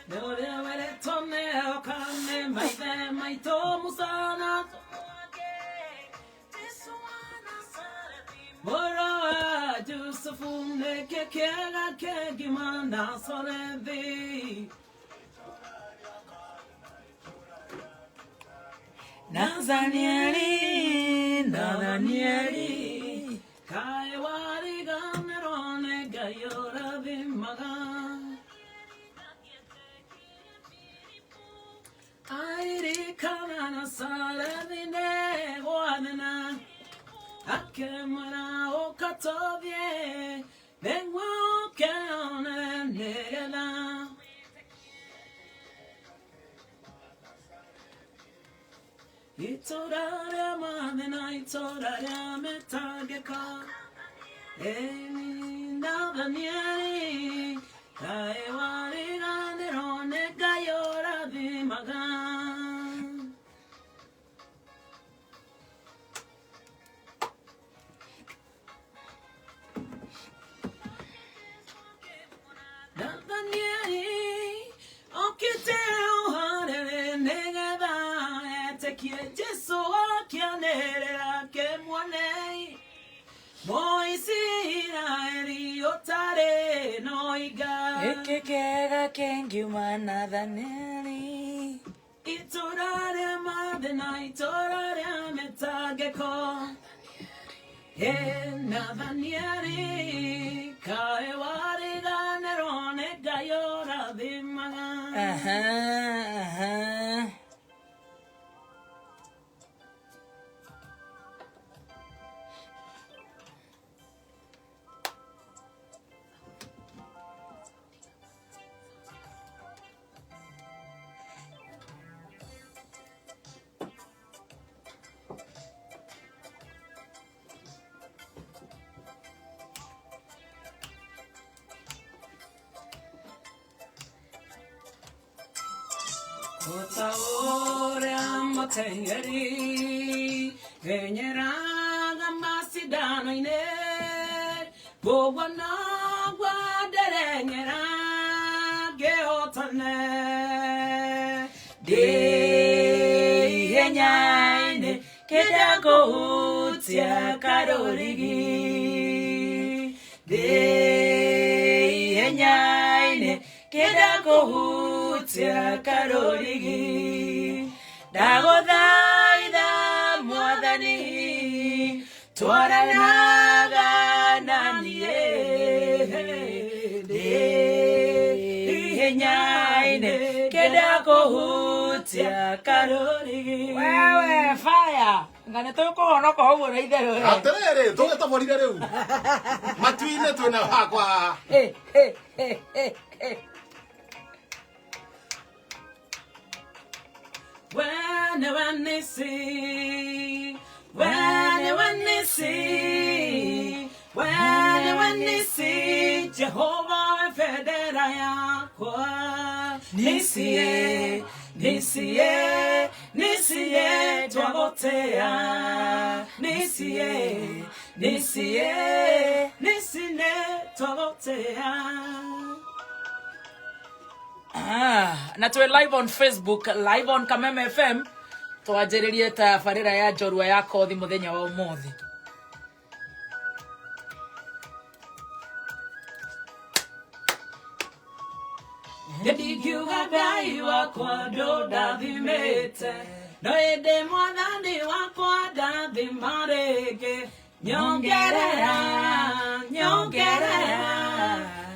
No le vere tonne kane mai to musana. Mora Josefune kekera kegimana solevi. Nazanieri, Kaiwari Gamerone Gayora Vimaga. Airi Kanana Salavine Wadana. Akemana Okatovie, then walk on and Nela. Itorare manena itorare metageka. Navanieri, Kaiwari Ganerone Gayora Vimaga. Ekekega kengumana daneli. Itorare madena itorare metageko. Navanieri, Kaiwari Ganerone Gayora Vimaga. Ota ore amatengeri, venyera masidano ine, bowana guaderengera, geotane, de henyaine, kedako utia karorigi, de henyaine, kedako Tia karorigi dagodaida mwadani twara naga nanie de henyaine kedako hutia karorigi wewe fire ngane toko no ko bora idero atere to ta borira reu matuine tu na hakwa When they see, Jehovah Federaya, Nisie, Twagotea, Nisie, Twagotea. Na tuwe live on Facebook, live on Kameme FM. Tuwajeririe tabarĩra ya njorua ya kothi muthenya wa umuthi. Ndikiuga Ngai wakwa ndathimĩte, no ĩndĩ Mwathani wakwa ndathimarĩngĩ, nyongerera.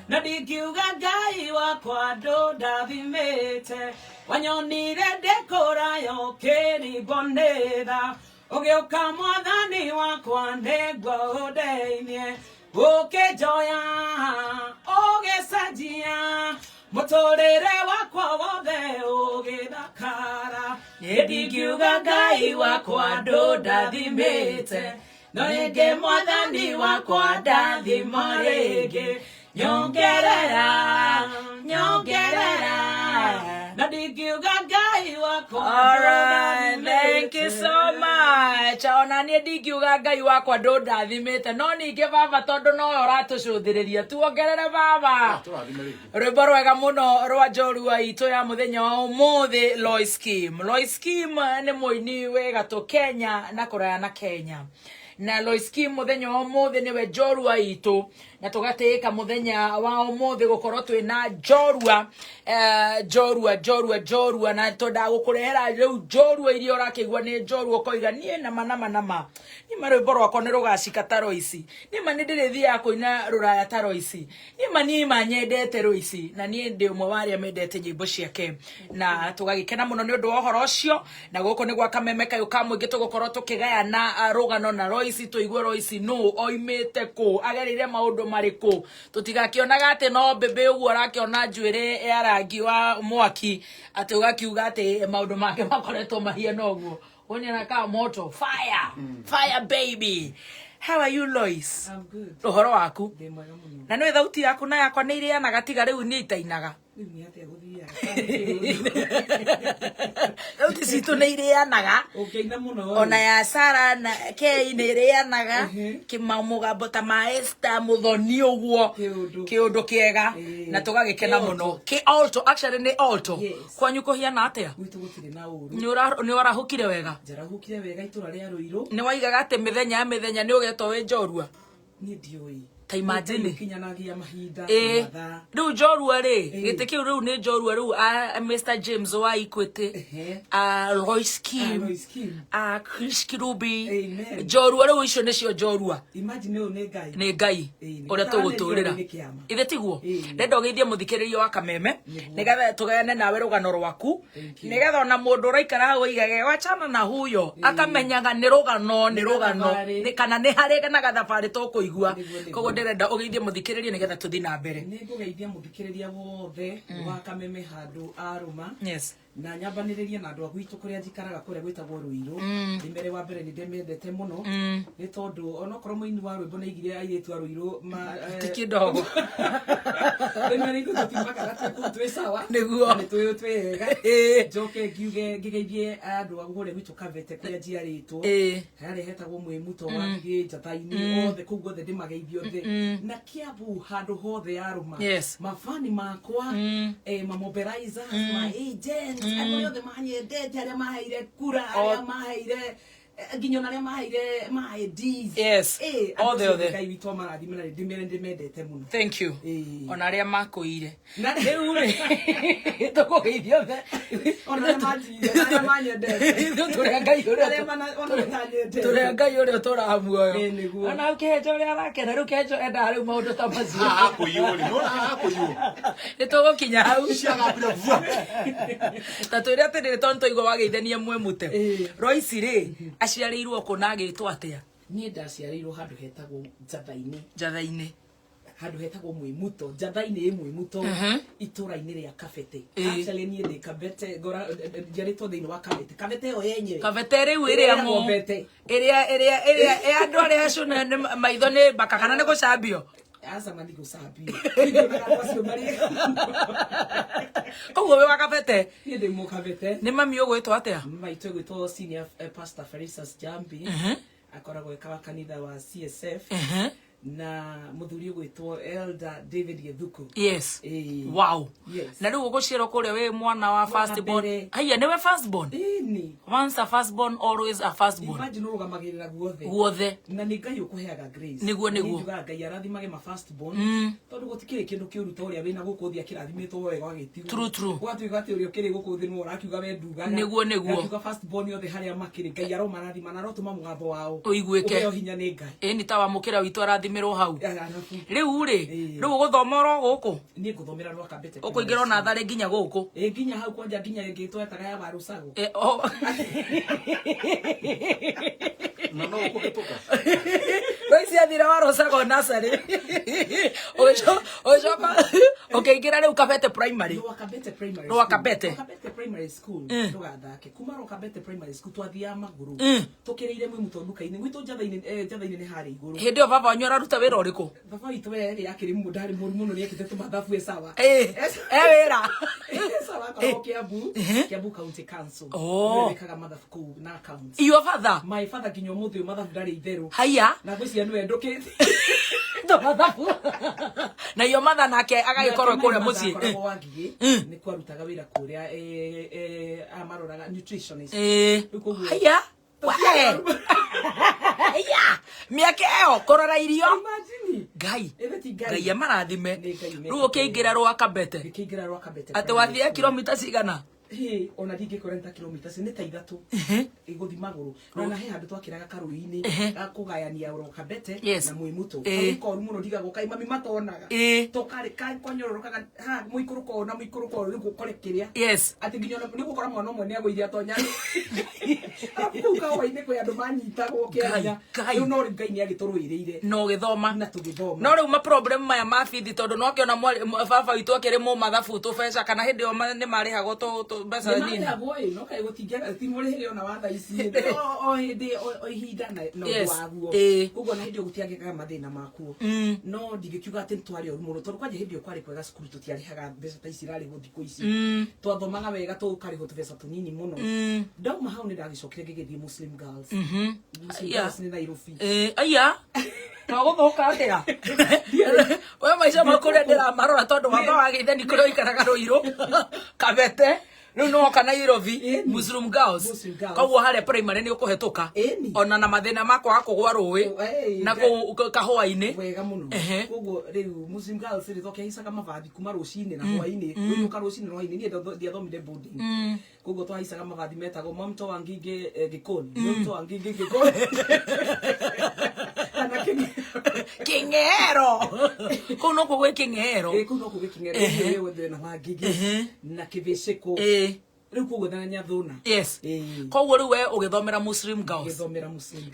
Na ndikiuga Ngai wakwa ndathimĩte, wanyonire ndĩkũrayo kĩribonĩtha, ũgĩũka Mwathani wakwa nĩngũndeithie, ũkĩnjoya ũgĩcenjia mũtũrĩre wakwa wothe ũgĩthakara. Ndikiuga Ngai wakwa ndathimĩte, no rĩngĩ Mwathani wakwa ndathima rĩngĩ, nyongerera. Na ndikiuga Ngai wakwa. All right, thank you. you so much. Ona nie ndingiuga Ngai wakwa ndundathimite no ninge baba tondu no uratucuthiriria tuongerere baba rwimbo rwega muno rwa njorua itu ya muthenya wa umuthi Lois Kim. Lois Kim ni muini wega tu Kenya na kuraya na Kenya na Lois Kim muthenya wa umuthi niwe njorua itu na tugatika muthenya wa umuthi gukorwo twina njorua njorua na tonda gukurehera riu njorua iria urakigwa ni njorua koiga nie nama ni marwimbo rwakwa ni rugacika taro ici ni mani ndirithia kuina ruraya taro ici ni manyendete ruici na nie ndi umwe waria mendete nyimbo ciake na tugagikena muno ni undu wa horo ucio na guko ni gwa kameme kayo kamwingi tugukorwo tukigayana rugano na Roici tuigue Roici no oimite ku agerire maundu mariku tutigakionaga ati no bebe uguo arakiona njuire ya rangi wa mwaki ati ugakiuga ati maundu make makoretwo mahiana uguo wonyana ka moto fire baby. How are you, Lois? I'm good. Uhoro waku na nĩ thauti yaku na yakwa nĩ irianaga tiga riu nĩ itainaga thauti citu nĩ irianaga ona ya Sara na Kei nĩ irianaga kimamugambo ta ma Esther Muthoni uguo kiundu kiega na tugagikena muno ki alto actually ni alto kwanyu kuhiana atia ni urahukire wega njarahukire wega itura ria Ruiru ni waigaga ati mithenya ni ugetwo wi njorua ni ndioi ta imagine kinyanagia mahinda riu njorua ri gite kiu riu ni njorua riu Mr James wa Equity Lois Kim Chris Kirubi njorua riu icio nicio njorua imagine u ni ngai uria tuguturira ithe tiguo ndenda ugeithie muthikiririo wa kameme nigetha tugayane nawe rugano rwaku nigetha ona mundu uraikara hau igage wachana na huyo akamenyaga ni rugano kana ni hari na gathabari tukuigua koguo ndirenda ugeithie muthikiririo nigetha tuthi na mbere ni ngugeithia muthikiriria wothe wa kameme handu aruma yes na nyambaniririe na andu agwitu kuria njikaraga kuria gwitagwo Ruiru mbere wa mbere ni ndemendete muno ni tondu ona korwo muini wa rwimbo na igire airetu a Ruiru tikindogo ni ngututimaka gatu twe sawa niguo ni twega njoke ngigeithie andu agure gwitu Kavete kuria njiaritwo hari hetagwo Mwimuto wa ngige njataini othe kugu othe ndimageithio othe na Kiambu handu hothe aruma mafani makwa mamobilizers my agents akoyo the manyendete aria maheire kura aria maheire ginyona aria maheire my Ds all the other kai witwa marathi mena ndimendete muno thank you ona aria makuire riu ri tukugeithio ona manyendete turia ngai uria turamuoyo ona ukenjo ria rakena riu kenjo enda riu maundu ta macio akuyuri no akuyuri nitugukinya hau ciagapira vua tatuire atiri tonto igwa wageithania Mwemute Roici ri aciarirwo kuna agitwo atia nie ndaciarirwo handu hetagwo Njathaini handu hetagwo Mwimuto Njathaini Mwimuto itura-ini ria Kavete actually nie ndi Kavete ngora njaritwo thiini wa Kavete yo yenye Kavete riu iria andu aria cuna maitho ni mbaka kana ni gucambio asa mandi gucambio koguo we wa Kavete nie ndi mu Kavete ni mami ugwitwo atia maitu gwitwo senior pastor Felisas Jambi akoragwo ekawa kanitha wa CSF na muthuri gwitwo Elder David Githuku wow na riu ugucirwo kuria we mwana wa first born haya niwe first born ni once a first born always a first born imagine urugamagirira guothe na ni ngai ukuheaga grace niguo ngai arathimage ma first born tondu gutikire kindu kiuruta uria wina gukuthia kirathimitwo wega wagitigo true gwatuika ati uria kiri gukuthinwo urakiuga we nduga niguo akiuga first born yothe haria makiri ngai aromarathima na rotuma mugambo wao uiguike hinya ni ngai ni tawa mukira witu arathimirwo hau riu guthomera guku ni guthomera rwa Kavete ukuingira na thare nginya guku nginya hau kwanja nginya ngitwo etaga ya Warusago no kuhituka Roici athira wa Rosago nasari ojo ukiingira riu Kabete primary Kabete primary school tugathake kuma Kabete primary school twathia maguru tukirire mwe muto nduka-ini gwitu njatha-ini ni hari iguru hindi o baba wanyu araruta wira uriku baba witu we yakiri ndari muri muno niekite tumathabu sawa wira sawa kwa Kiambu County Council wekaga mathabu ku na accounts your father my father kinyo muthu mathabu ndari itheru haya na gwiciria niwe ndukite na iyo mother nake agagikorwo kuria mucii ni kwarutaga wira kuria amaroraga nutritionist haya haya miaka eo kurora irio ngai amarathime riu ukiingira rwa Kabete ati wathie kilomita cigana ona ndingĩkorenta kilomita ni ta 3 iguthi maguru na he handu twakiraga karuri-ini gakugayania ro Kabete na Mwimuto ko muno ndigago kai mami matonaga tokari kai konyororokaga ha muikuruko na muikuruko riu gukore kiria ati nginya ni gukora mwana umwe ni agũithia tonya apuka waine ko andu manyitagwo Kenya riu no ngai ni agĩtũrũĩrĩire no gĩthoma na tũgĩthoma no riu ma problem maya ma bithi tondu no kiona baba witu akiri mu mathabu tubeca kana hindi o ni marihagwo tu besa nini no kai gutingia timurihire ona watha ici o hindi o ihinda no waguo kugo na hindi gutiangikaga mathina makuo no ndigikiuga ati ntwari o muno tondu kwanje hindi kwari kwega cukuru tutiarihaga mbeca ta ici rari guthiko ici twathomaga wega tukariho tubeca tunini muno ndauma hau ni ndagicokire ngigithie Muslim Girls ni Nairobi aya twaguthuka atia we maica makuria ndiramarora tondu baba wagitheni kuria ikaraga Ruiru Kabete riu no kana Nairobi Muslim Girls koguo hare primary ni ukuhetuka ona na mathina makwa kugwa ruwi na kahua-ini wega muno koguo riu Muslim Girls ri thoke hicaga mabathi kuma rucini na hwa-ini riu ka rucini na hwa-ini ni ndiathomire boarding koguo twahaicaga mabathi metagwo Mamto Wangingi Gikoni Mamto Wangingi Gikoni King'ero kuno kugwe King'ero kuno kugwe King'ero yewe thina wa Ngigi na Kiviciko riu kugo thanya thuna koguo riu we ugithomera Muslim Girls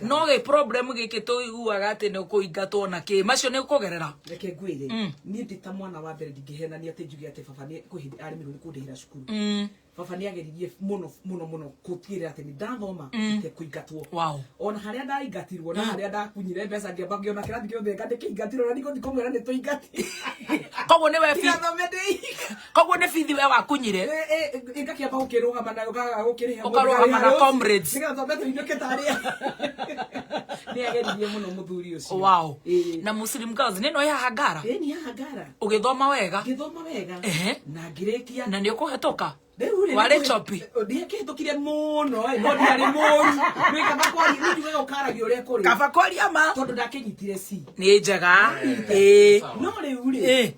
no ge problem giki tuiguaga ati ni kuingatwo na ki macio ni kugerera reke ngwire ni ndita mwana wa mbere ndingihenania ati njuge ati baba ni arimirwo ni kundihira cukuru baba ni ageririe muno kutigirira ati ni ndathoma ite kuingatwo ona haria ndaingatirwo na haria ndakunyire mbeca ngiamba ngiona kirathi giothe ngandikeingatirwo na niko ndikumwira ni tuingati koguo ni we koguo ni bithi we wakunyire ngakiamba gukirugama nayo gaga gukiriha ukarugama na comrades nigathome tuinduke taria ni ageririe muno muthuri ucio na Muslim Girls ni no ya hagara ni ya hagara ugithoma wega na ngirikia na ni ukuhetuka wale chopi ndiekihitukire muno no ndiari moru ni kaba kwari ni njugaga ukaragio uria kuri kaba kwari ama tondu ndakinyitire si ni njega no riu ri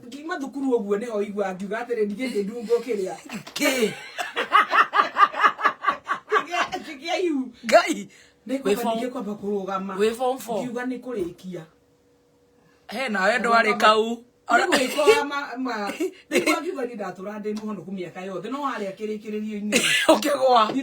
ngima thukuru oguo niho igua ngiuga atiri ndigite ndungo kiria kigiayu ngai kwamba kurugama we form 4 ngiuga ni kurikia he nawe ndwari kau ngiuga ni ndatura ndi muhono ku miaka yothe no haria kirikiririo-ini ukigwa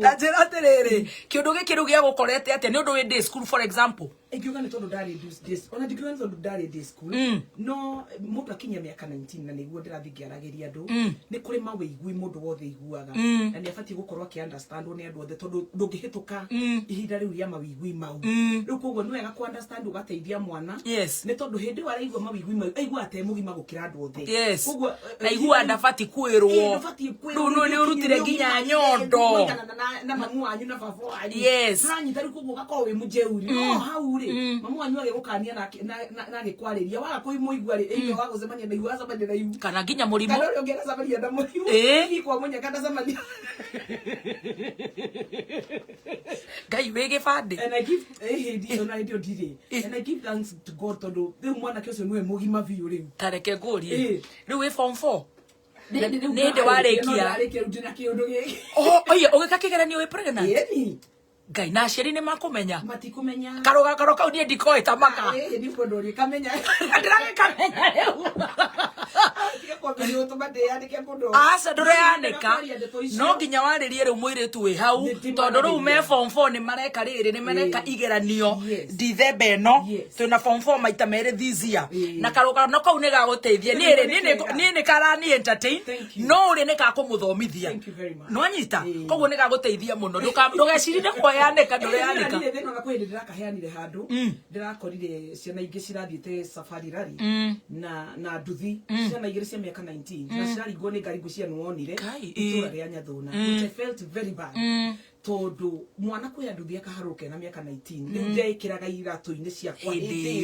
Tajira atiriri kiundu giki riu gia gukorete atia ni undu wi day school for example ngiuga ni tondu ndari this ona ndikiuga ni tondu ndari day school no mundu akinya miaka 19 na niguo ndirathi ngiaragiria andu ni kuri mawigui mundu wothe iguaga na ni abati gukorwo aki understand ni andu othe tondu ndungihituka ihinda riu ria mawigui mau riu koguo ni wega ku understand ugateithia mwana ni tondu hindi waraigua mawigui mau aigua ate mugima gukira andu othe koguo na igua ndabati kwirwo riu ni urutire nginya nyondo na mamu wanyu na baba wanyu turanyita riu koguo gakorwo wi mujeuri no hau ri mamu wanyu agigukania na gikwariria waga kuimuigua ri iyo wagucemania na igua cemania na igu kana nginya murimu kana uri ungecemania na murimu ni kwa munya kana cemania ngai wi gibandi and I give and I give thanks to God tondu riu mwana kiucio niwe mugima biu riu tareke ngurie riu wi form 4 ni ndi warikia oye ugika kigeranio wi pregnant ngai na aciari ni makumenya matikumenya karogakaro kau nie ndikoe tamaka ndipo ndori kamenya ndirage kamenya riu asa ndore yaneka no nginya waririe riu muiritu wi hau tondu riu me form 4 ni mareka riri ni mareka igeranio December eno twina form 4 maita mere this year na karuga no kau ni gaguteithia ni karani entertain no ri ni kakumuthomithia no anyita koguo ni gaguteithia muno ndugecirire kwayaneka ndure yaneka na kwendera kaheanire handu ndirakorire ciana ingi cirathiete safari rally na nduthi ciana igiri cia miaka 19 na ciraringwo ni ngari ngucia nuonire itura ria Nyathuna which I felt very bad tondu mwana kwi anduthi akaharuke na miaka 19 riu ndekiraga iratu-ini ciakwa hindi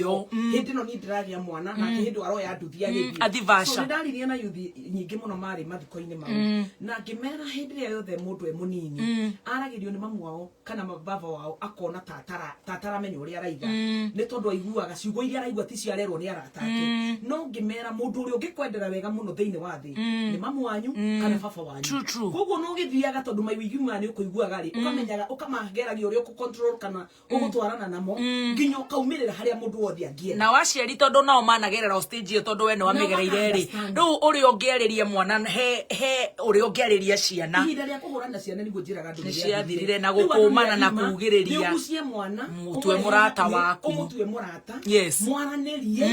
no ni ndiragia mwana na hindu aroya anduthi agithie so ndaririe na yuthi nyingi muno mari mathiko-ini mau na ngimera hindi ria yothe mundu e munini aragirio ni mamu wao kana baba wao akona tatara menya uria araiga ni tondu aiguaga ciugo iria araigua ti ciarerwo ni aratake no ngimera mundu uria ungikwendera wega muno thiini wa thi ni mamu wanyu kana baba wanyu koguo no githiaga tondu maiwigima ni ukuiguaga ri ukamenyaga ukamageragia uria control kana ugutwarana namo nginya ukaumirira haria mundu wothe angienda na waciari tondu nao managerera stage iyo tondu we ni wamigereire ri riu uria ungiariria mwana he uria ungiariria ciana ihinda ria kuhurana ciana niguo njiraga andu ni ciathirire na gukumana na kugiriria ugucie mwana mutwe murata waku umutwe murata mwaranirie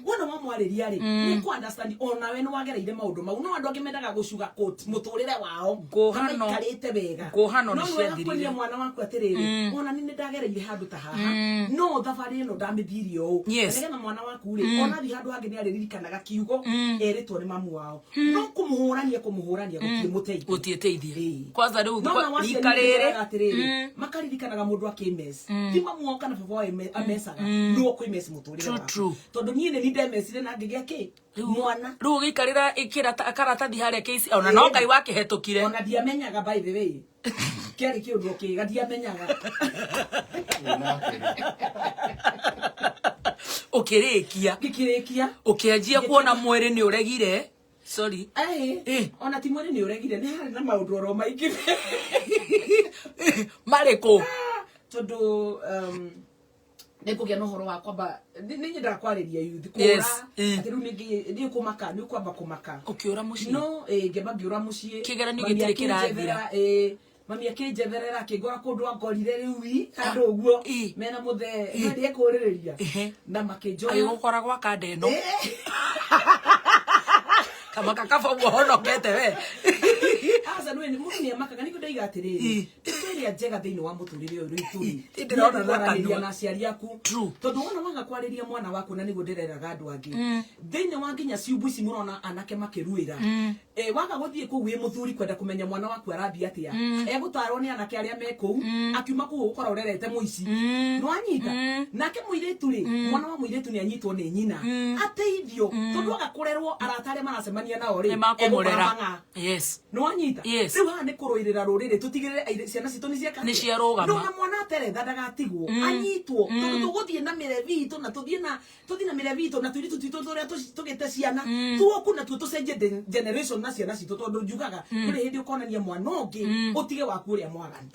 wona wamwariria ri ni ku understand ona we ni wagereire maundu mau no andu angi mendaga gucuga coat muturire wao gohano karite wega gohano ni ciathirire mwana waku atiriri ona ni ndagereire handu ta haha no thabari ino ndamithirie u ndigana mwana waku ri ona thi handu hangi ni aririkanaga kiugo eritwo ni mamu wao no kumuhurania gutieteithia kwanza riu rikarire makaririkanaga mundu akimesi ti mamu wao kana baba amesaga no kwimesi muturire wao tondu nie ni ndemesire na ngigia ki mwana riu gikarira ikira karatathi haria keisi ona no ngai wake hetukire ona ndiamenyaga by the way kiari kiundu kiga ndiamenyaga ukirikia ukianjia kuona mwiri ni uregire sorry ona ti mwiri ni uregire ni hari na maundu oro maingi mariko tondu nikugia no horo wa kwamba ni nyenda kwariria youth kura ati riu ni kumaka ni kwamba kumaka ukiura muci no ngeba ngiura muci kigeranio gitire kirathira mami akinjetherera akingora kundu angorire riu andu uguo mena muthe ndi ekuririria na makinjoya ayugukora gwa kandeno kama kakafa muhonokete we asa nwe ni amakaga niko ndaiga atiriri tukiria njega thiini wa muturire uyu rituri ndirona nakanwa na aciari aku tondu wona wanga kwariria mwana waku na nigo ndireraga andu angi thiini wa nginya ciumbu ici murona anake makiruira wanga guthie ku wi muthuri kwenda kumenya mwana waku arathia atia egutarwo ni anake aria me ku akiuma ku gukora urerete muici no anyita nake muiritu ri mwana wa muiritu ni anyitwo ni nyina ateithio tondu agakurerwo aratare maracemania nao ri emakumurera no anyita riu ha ni kuruirira ruriri tutigirire ciana citu ni ciaka ni ciarugama no mwana ateretha ndagatigwo anyitwo tondu tuguthie na mirevi itu na tuthie na mirevi itu na tuiritu twitu turia tugite ciana tuoku na tucenjie generation na ciana citu tondu njugaga kuri hindi ukonania mwana ungi utige waku uria mwagani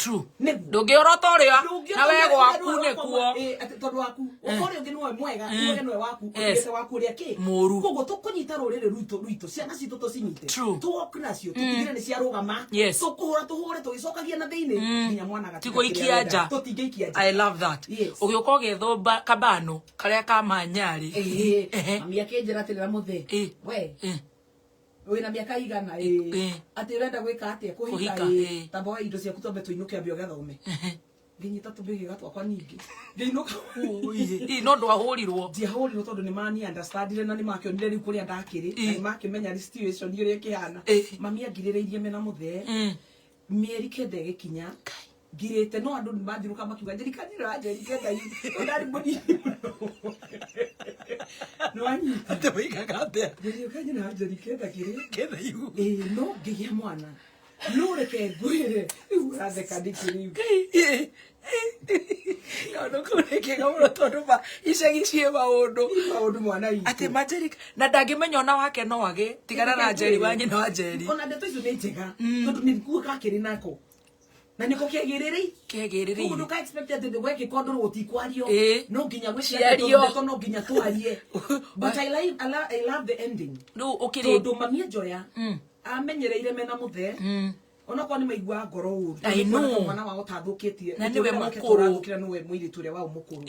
ndungiorota uria na we gwaku nikuo tondu waku ukore ungi niwe mwega uwe niwe waku ugite waku uria ki koguo tukunyita ruriri rwitu ciana citu tucinyite tuoku nacio tutigire ni ciarugama tukuhura tuhure tugicokagia na thiini nginya mwana gati tiguikia nja tutingeikia nja I love that ugiuka ugithumba kabano karia ka manyari mami akinjira atirira muthe we wina miaka igana ati urenda gwika atia kuhika tamba indo ciaku tombe tuinuke ambio gathome nginyita tubigi gatwakwa ningi ngiinuka no ndwahurirwo ndiahurirwo tondu ni mani understandire na ni makionire riu kuria ndakiri na ni makimenya situation iria kihana mami angirireirie mena muthe mieri kende gikinya ngirite no andu nimathiruka makiuga njirikanira njerikenda ndari munini no anyita tuigaga atia njirikanira njerikenda kenda igu no ngigia mwana no reke ngwire riu ratheka ndikiriu no kureke gamuno tondu ma icegicie maundu mwana ite ati majerika na ndangimenya ona wake no age tigana na njeri wa nyina wa njeri ona ndeto icio ni njega tondu ni nguo kakiri nako na niko kegiriri ugu nduka expect that the work ikondo gutikwario no nginya gwicio no nginya twarie but I love the ending no okiri ndo mamia Joya amenyereire mena muthe ona kwa ni maigua ngoro uru mwana wao tathukitie na niwe mukuru kira niwe mwiritu ria wao mukuru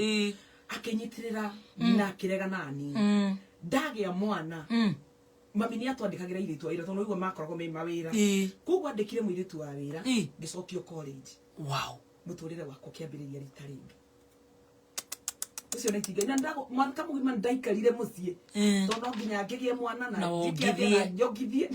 akinyitirira na kirega nani ndagia mwana mami ni atwandikagira iritu ira tono igwa makoragwo me mawira kugwa ndikire mwiritu wa wira ngicokio college muturire wako kiambiriria rita ringi ucio ni tiga ndago mwanka mugima ndaikarire mucie tono nginya ngigie mwana na njogithie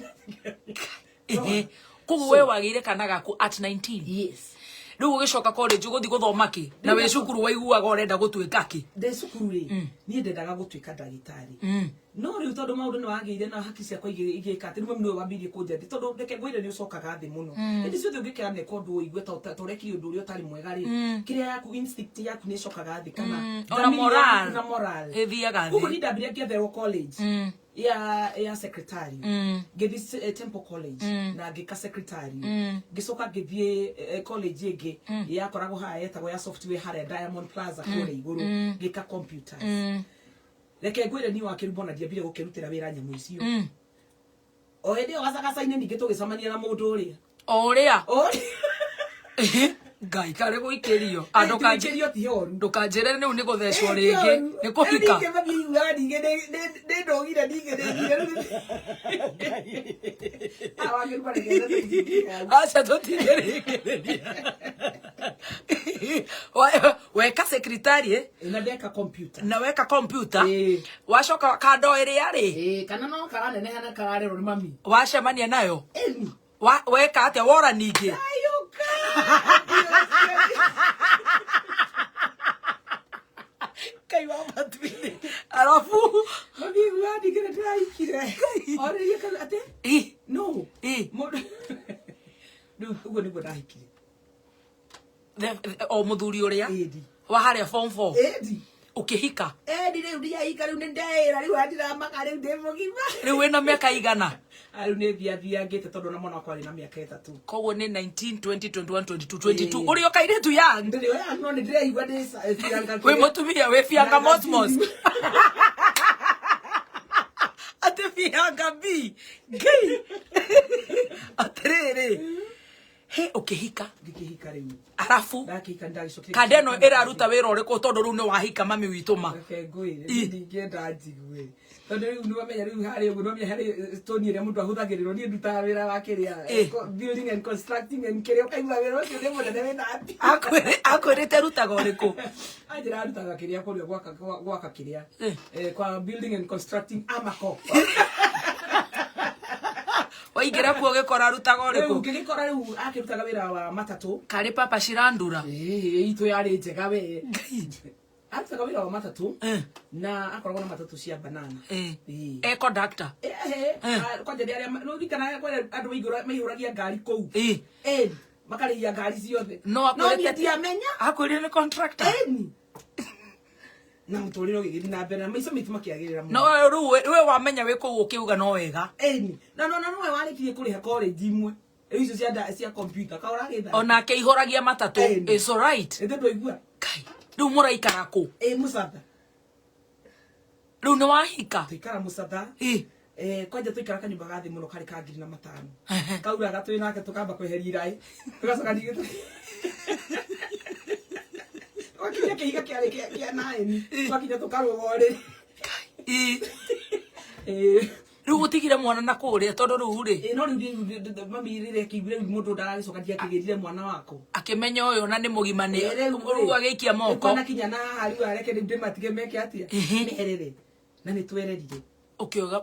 kugu we wagire kana gaku at 19 yes riu ugicoka college uguthi guthoma ki na we cukuru waiguaga urenda gutuika ki de cukuru ri ni ndendaga gutuika ndagitari no riu tondu maundu ni wagiire na haki cia igika ati mwe mwe wambirie kunjethi tondu ndeke gwire ni ucokaga thi muno indi ciothe ungikira ne kondu igwe torekiri undu uri utari mwega ri kiria yaku instinct yaku ni cokaga thi kana na moral ethiaga thi kuko ni ndambire ngetherwo college ya secretary ngithi Temple College na ngika secretary ngicoka ngithie college ingi yakoragwo haya yetagwo ya software hare Diamond Plaza kure iguru ngika computers reke ngwire ni wakirubona ndiambire gukirutira wira nyamu icio o hindi wasagacaine ningi tugicamania na mundu uria ngai kare guikirio andu kanjirio ti horu ndukanjere ni guthecwo ringi ni kuhika ni mami ngadi ne ndogire ndigere awagirwa ngere acha totigerekereria weka secretary na ndeka computer na weka computer wacoka kando iria ri kana no karane ne hana karare ro mami wacemania nayo weka atia wora ningi kai wa matwini alafu mami ngadi kile traikire ore yeka ate no ugo ni bodahikire o muthuri uria wa haria form 4 ukihika riu ndiahika riu ndeira riu andira maka riu ndimugima riu wina miaka igana riu ni thia ngite tondu na mwana wakwa ari na miaka 3 koguo ni 19 20 21 22 22 uri okaire tu young ndiri young no ndiraigua ndicianga we mutumia we fianga mosmos ate fianga bi gay atrere he ukihika ngikihika riu alafu ndakika ndagicokire kadeno iraruta wira uriku tondu riu ni wahika mami wituma ngwire ndingenda njigwe tondu riu ni wamenya riu hari uguo no menya hari stone ire mundu ahuthagirirwo ni nduta wira wa kiria building and constructing and kiria kaigua wira ucio ni munene wina ati akwirite rutaga uriku ajira rutaga kiria kuria gwaka kiria kwa building and constructing amako waingira kuo gikora rutaga uriku ngikora riu akirutaga wira wa matatu kari papa shirandura itu yari njega we ataka wira wa matatu na akoragwo na matatu cia banana conductor kwa jadi aria no dikana kwa andu igura maihuragia ngari kou makariya ngari ciothe no ndi amenya akwirire ni contractor na muturiro gigiri na mbere maiso mitu makiagirira no ru we wamenya we ku ukiuga no wega no we warikirie kuriha college imwe icio cia computer ka uragitha ona ke ihuragia matatu is all right ndo igua kai ru muraikara ku musatha ru ni wahika tuikara musatha kwanja tuikara kanyumba gathi muno kari ka 5,000 kaura gatwi nake tukamba kweheria irai tugacoka ndigite wakinya kihiga kia naeni wakinya tukarugore riu gutigire mwana na kuria tondu riu ri no riu mami rire kibire mundu ndaragicoka ndiakigirire mwana wako akimenya uyu na ni mugima ni riu agiikia moko na kinya na hariu areke ndimatige meke atia niherere na nitwererire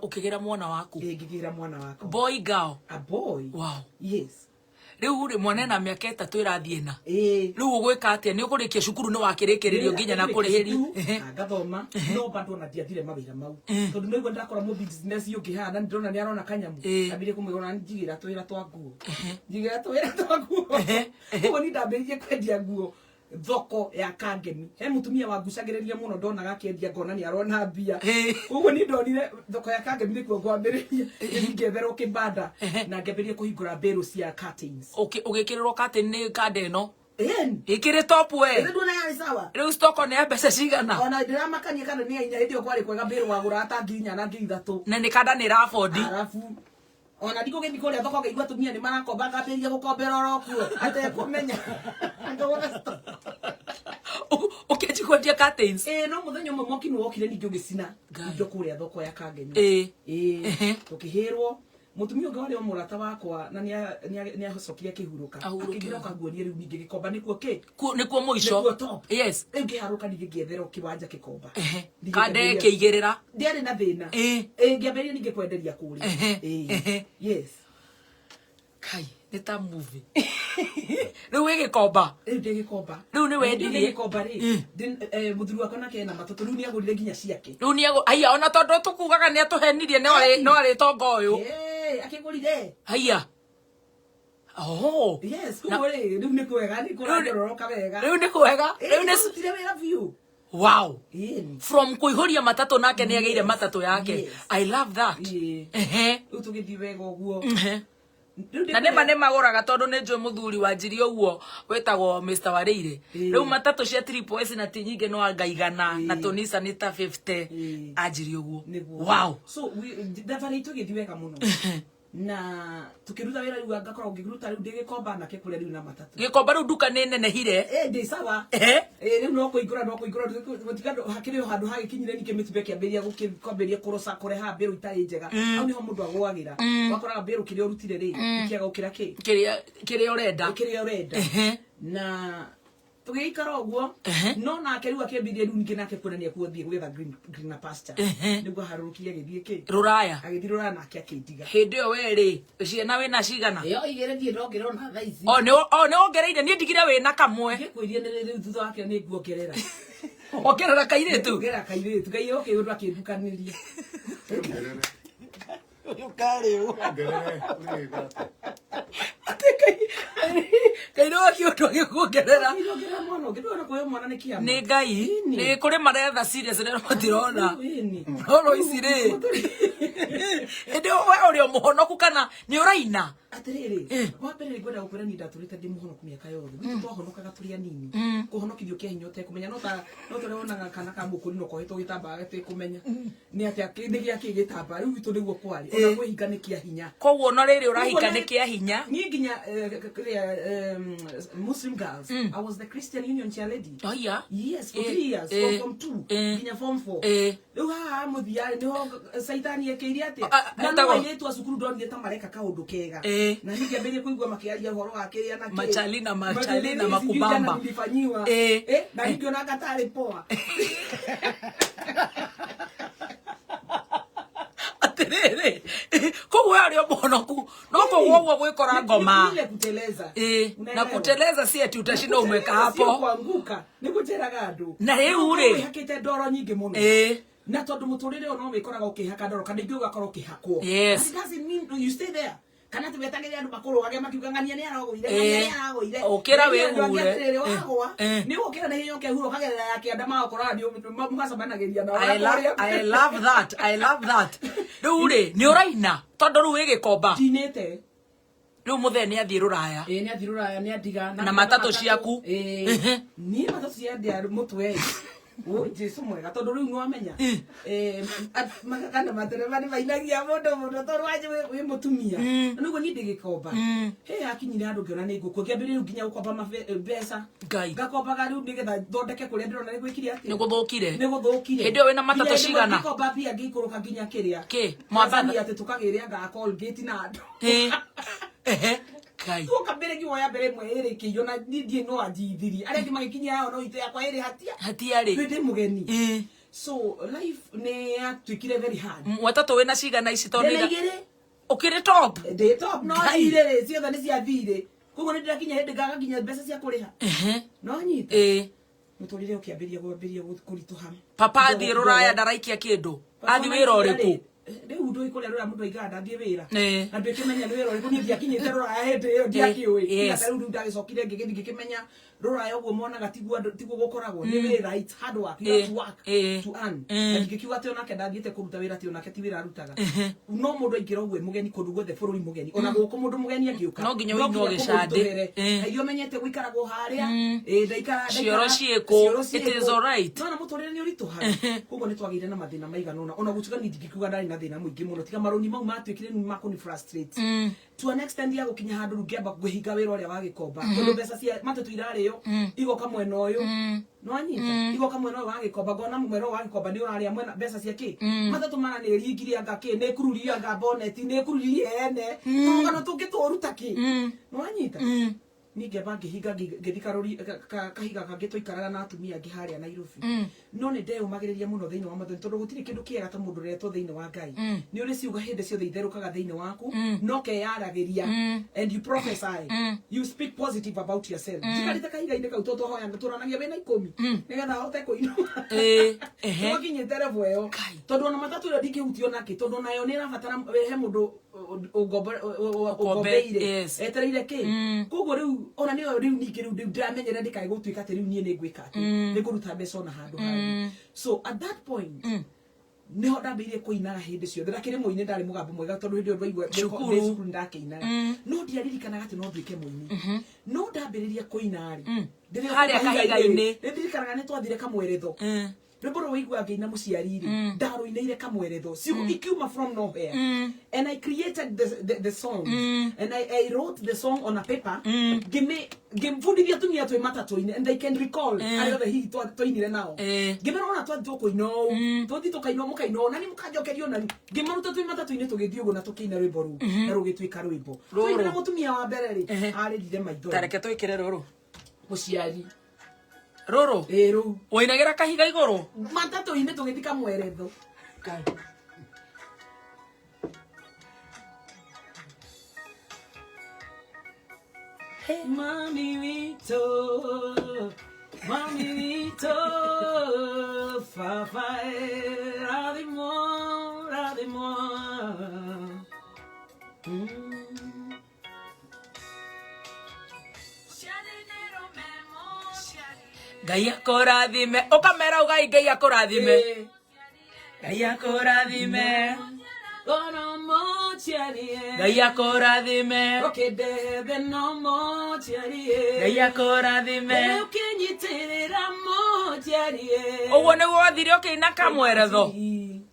ukigira mwana waku ngigira mwana wako boy girl a boy wow yes riu ri mwana na miaka 3 irathie na riu ugwika atia ni ukurikia cukuru ni wakirikiririo nginya na kurihiri ngathoma no bado na ndiathire mawira mau tondu no igwa ndakora mo business yukihana ndona ni arona kanyamu ambire kumwira njigira twira twa nguo njigira twira twa nguo ko ni ndambirie kwendia nguo thoko ya Kangemi he mutumia wangucagĩrĩria muno ndonaga akĩendia ngona nĩ arona mbia ũguo nĩ ndonire thoko ya Kangemi nĩkuo ngwambĩrĩria ngĩtherwo kĩbanda na ngĩambĩrĩria kũhingũra mbĩrũ cia curtains ũgĩkĩrĩrwo curtain nĩ kanda ĩno ikire top we ndona yari sawa rĩu stock nĩ ya mbeca cigana ona ndĩramakania kana nĩ inya hĩndĩ ĩyo kwarĩ kwega mbĩrũ wagũra ta 4,000 na 3,000 na nĩ kanda nĩ rafodi arafu ona ndiko gĩthi kũrĩa thoko ngĩigua tumia nĩ marakomba ngambĩrĩria gũkombera orokuo atekũmenya ũkĩnji kwendia curtains no mũthenya ũmwe mwaki nĩ wokire ningĩ ũgĩcina indo kũrĩa thoko ya Kangemi tũkĩhĩrwo mutumia ũngĩ warĩ mũrata wakwa na nĩ ahocokire kĩhurũka akĩngira kaguonie rĩu ningĩ gĩkomba nĩkuo mũico yes rĩu ngĩharũka ningĩ ngĩetherwo kĩwanja gĩkomba kanda kĩigĩrĩra ndĩarĩ na thĩna ngĩambĩrĩria ningĩ kwenderia kũrĩa yes kai nĩ ta movie rĩu gĩkomba rĩu nĩ wendirie gĩkomba rĩ mũthuri wakwa nake ena matatu rĩu nĩ agũrire nginya ciake rĩu nĩ aya ona tondũ tũkugaga nĩ atũhenirie no arĩ tonga ũyũ akĩgũrire haya yes kũrĩ rĩu nĩ kwega nĩ kũraroroka wega rĩu nĩ kwega rĩu nĩ sutire wĩra biũ wow from kuihuria matatu nake nĩ agĩire matatu yake I love that rĩu tũgĩthiĩ wega ũguo na nĩ magũraga tondũ nĩ njũĩ mũthuri wa njiri ũguo wĩtagwo Mr. Warĩire rĩu matatu cia Triple S na ti nyingĩ no angaigana na Tonisa nĩ ta 50 anjiri ũguo wow so thabarĩ tũgĩthiĩ wega mũno na tukiruta wĩra rĩu ngakorwo ngĩruta rĩu ndĩgĩkomba nake kũrĩa rĩu na matatu gĩkomba rĩu nduka nĩ nenehire ndĩ sawa rĩu no kũingũra gũtiga hakĩrĩ handũ hagĩkinyire ningĩ mĩtumbe kĩambĩrĩria gũkĩambĩrĩria kũroca kũreha mbĩrũ itarĩ njega hau nĩho mũndũ agwagĩra wakoraga mbĩrũ kĩrĩa ũrutire rĩ kĩaga gũkĩra kĩrĩa ũrenda na tũgĩikara ũguo no nake rĩu akĩambĩrĩria rĩu ningĩ nake kuonania kuothiĩ gwetha greener pasture nĩguo harũrũkire agĩthiĩ rũraya agĩthiĩ rũraya nake akĩndiga hĩndĩ ĩyo werĩ ciana wĩna cigana igĩrĩthiĩ ndongerona thaa ici nĩ wongereire niĩ ndigire wĩna kamwe ngĩkwĩria rĩu thutha wake nĩ nguongerera ongerera kairĩtu ngai oke ũndũ akĩndukanĩria kairũ akiũndũ agĩkuongerera nĩ ngai nĩ kũrĩ maretha serious rero matirona roro ici rĩ hĩndĩ we ũrĩ o mũhonoku kana nĩ ũraina atĩrĩrĩ wambere ngwenda gũkwĩra niĩ ndatũrĩte ndĩ mũhonoku mĩaka yothe gwitũ twahonokaga tũrĩ anini kũhonokithio kĩa hinya ũtekũmenya no tũrĩa wonaga kana ka mũkũri no kohetwo gĩtambaga gatekũmenya nĩ atĩa nĩ gĩakĩ gĩtamba rĩu gwitũ nĩguo kwarĩ ona kwĩhinga nĩ kĩa hinya koguo no rĩrĩ ũrahika nĩ kĩa hinya niĩ nginya Muslim girls I was the Christian Union chair lady yes for 3 years from 2 nginya form 4 rĩu haha mũthiarĩ nĩho caitani ekĩire atĩa na no airĩtu cukuru ndonire ta mareka kaũndũ kega na nikiambĩrĩria kũigua makĩaria ũhoro wa kĩrĩa na machali na makubamba na ningĩona gatarĩ poa atĩrĩrĩ koguo arĩ o mũhonoku no koguo ũguo gwĩkora ngoma na kuteleza si ati utashinda umweka hapo kuanguka nĩgũteraga andũ na rĩu rĩ hakĩte ndoro nyingĩ mũno na tondũ mũtũrĩre ũyũ no wĩkoraga ũkĩhaka ndoro kana ingĩ ũgakorwo ũkĩhakwo it doesn't mean you stay there kana tũbetagĩria andũ makũrũgage makiugangania nĩ aragũire ũkĩra wĩhure nĩ gũkĩra na hinya ũkehura ũkagerera ya kĩanda magakora mũgacamanagĩria na I love that rĩu rĩ nĩ ũraina tondũ rĩu wĩ gĩkomba ndinĩte rĩu mũthee nĩ athiĩ rũraya nĩ athiĩ rũraya nĩ andiga na matatũ ciaku niĩ matatũ ciandia mũtwe Jesu mwega tondu riu nwamenya magakana matereva ni mainagia mundu tondu wanje wi mutumia nugo ni ndigikomba he akinyire andu ngiona ni nguku ngiambire riu nginya gukomba mbeca ngakombaga riu ndigetha thondeke kuria ndirona ni gwikire ati ni guthukire hindi wina matatu cigana ndikomba pia ngikuruka nginya kiria mwathani ati tukagire anga Colgate na andu kai tukambere ngiwoya mbere mwe iri kiyo na ndie no anjithiri aria ngi magikinya yao no ite yakwa iri hatia ri ndi mugeni so life ne atwikire very hard watatu wina cigana ici tondu ukire top ndi top no ire ri ciothe ni cia thire koguo ni ndirakinya hindi ngaga nginya mbeca cia kuriha no nyite muturire ukiambiria kurituha papa athie ruraya ndaraikia kindu athi wira uriku riu ndu ikuria rura mundu aiganda thie wira na ndikimenya ni wira uriku ni ndiakinyite ruraya hindi iyo ndiakiui ata riu ndagicokire ngigimenya rora yoguo monaga tiguo gukoragwo ni wira, it's hard work, you have to work to earn. And gikiuga ati onake ndathiete kuruta wira ati onake ti wira arutaga no mundu aingira ogwe mugeni kundu guothe bururi mugeni ona guko mundu mugeni angiuka no nginya wino gicande ayo menyete guikarago haria ndaikara cioro cieko, it is all right. no na muturire ni uritu ha koguo ni twagire na mathina maigana ona gutuga ni ndikiuga ndari na thina muingi muno tiga maroni mau matwikire ni makoni frustrate to an extent ya gukinya handu rungiamba guhinga wira uria wagikomba tondu mbeca cia matatu irario igoka mwena uyu no anyita igoka mwena uyu wagikomba gona mwena wagikomba ni uraria mwena mbeca cia ki matatu mana ni ringiri anga ki ni kururia anga bonnet ni kururia ene tugano tungituruta ki no anyita ninge bangi higa githikaruri kahiga kangi twaikaraga na atumia angi haria Nairobi no ni ndeu magiriria muno thiini wa mathoni tondu gutiri kindu kiega ta mundu retwo thiini wa Ngai ni uri ciuga hindi ciothe itherukaga thiini waku no ke yaragiria and you prophesy you speak positive about yourself jikarite kahiga inde kau toto hoya turanagia wena 10 nigetha hote kuinua twakinyite level iyo tondu ona matatu ira ndingihutio naki tondu nayo ni rabatara he mundu ugombeire etereire ki koguo riu ona niyo riu ningi riu ndamenyera ndikae gutwika ati riu nie ni ngwika ati ni kuruta mbeca ona handu handu so at that point niho ndambirie kuinaga hindi ciothe ndakire muini ndari mugambo mwega tondu hindi ndwaigua cukuru ndakiinaga no ndiaririkanaga ati no ndwike muini no ndambiririe kuinari haria kahiga-ini ndirikanaga ni twathire kamweretho Reboro wigwa ngeina muciariri ndaro inaire kamweretho siku ikiuma from nowhere and I created the song and I wrote the song on a paper gimfundithia tumia twi matatu-ini and I can recall ari othe hihi twainire nao ngimera ona twathi kuino twathi tukaino mukaino na ni mukanjokerio nani ngimaruta twi matatu-ini tugithii uguo na tukiina rwimbo ru na rugitwika rwimbo twainire mutumia wa mbere ri aririre maitho tareke twikire ruru muciari ruru ru wainagira kahiga iguru matatu-ini tugithika mweretho kai Mami Vito, fa radimo. Ngai akurathime ukamera ugai Ngai akurathime Ngai akurathime Gono mochiarie Ngai akurathime okendebe no mochiarie Ngai akurathime ukinyitirira mochiarie uguo niguo wathire ukiina kamweretho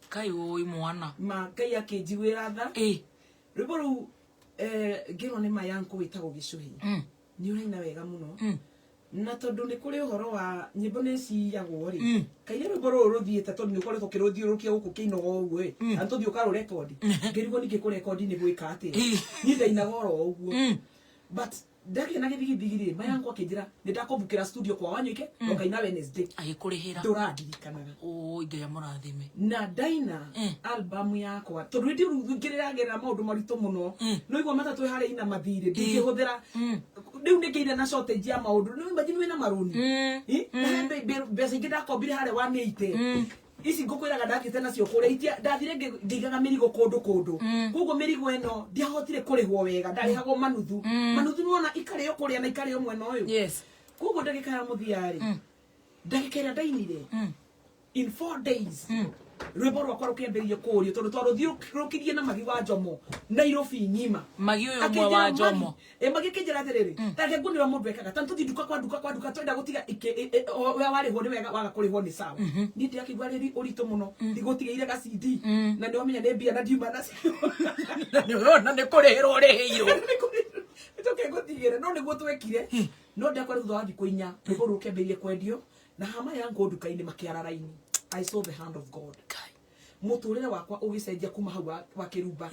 kai ui mwana ma Ngai akinjiguira tha rwimbo ru ngirwo ni mayanku witagwo gicuhi ni uraina wega muno na tondu ni kuri uhoro wa nyimbo ni ciyagwo ri kaire rwimbo ruru ruthiite tondu ni ukoretwo kiruthiurukia guku kiinoga uguo antuthi ukaru record ngirigwo ningi ku record ni gwika ati ni ndainaga oro uguo but ndagi na githigithigiri mayangu akinjira ni ndakubukira studio kwa Wanyuike okaina Wednesday agikurihira turadirikanaga Ngai amurathime na ndaina album yakwa tondu ndi rugiriragira maundu maritu muno no igwa matatu hari ina mathire ndingihuthira riu ndingiire na shortage ya maundu no imagine wina maruni mbeca ingi ndakombire hari 180 ici ngukwiraga ndakite nacio kureitia ndathire ngigaga mirigo kundu koguo mirigo eno ndiahotire kurihwo wega ndarihagwo manuthu nuona ikario kuria na ikario mwena uyu koguo ndagika ya muthiari ndagika ira ndainire in 4 days rwimbo rwakwa rukiambiririe kurio tondu twaruthiurukirie na magi wa Njomo Nairobi ng'ima magi uyu mwe wa Njomo magikinjira atiriri ndake ngunira mundu ekaga tantu thi duka kwa duka twenda gutiga we warihwo ni wega waga kurihwo ni sawa ni ndiakigwa riri uritu muno ndigutigeire ga CD na ndio menya ni mbia na ndiuma nacio na ni kurihirwo rihirwo nitoke gutigire no niguo twekire no ndakwa rutha wa thiku 4 rwimbo rukiambiririe kwendio na hama yangu nduka-ini makiara raini I saw the hand of God. Muturire wakwa ugicenjia kuma hau wa kirumba.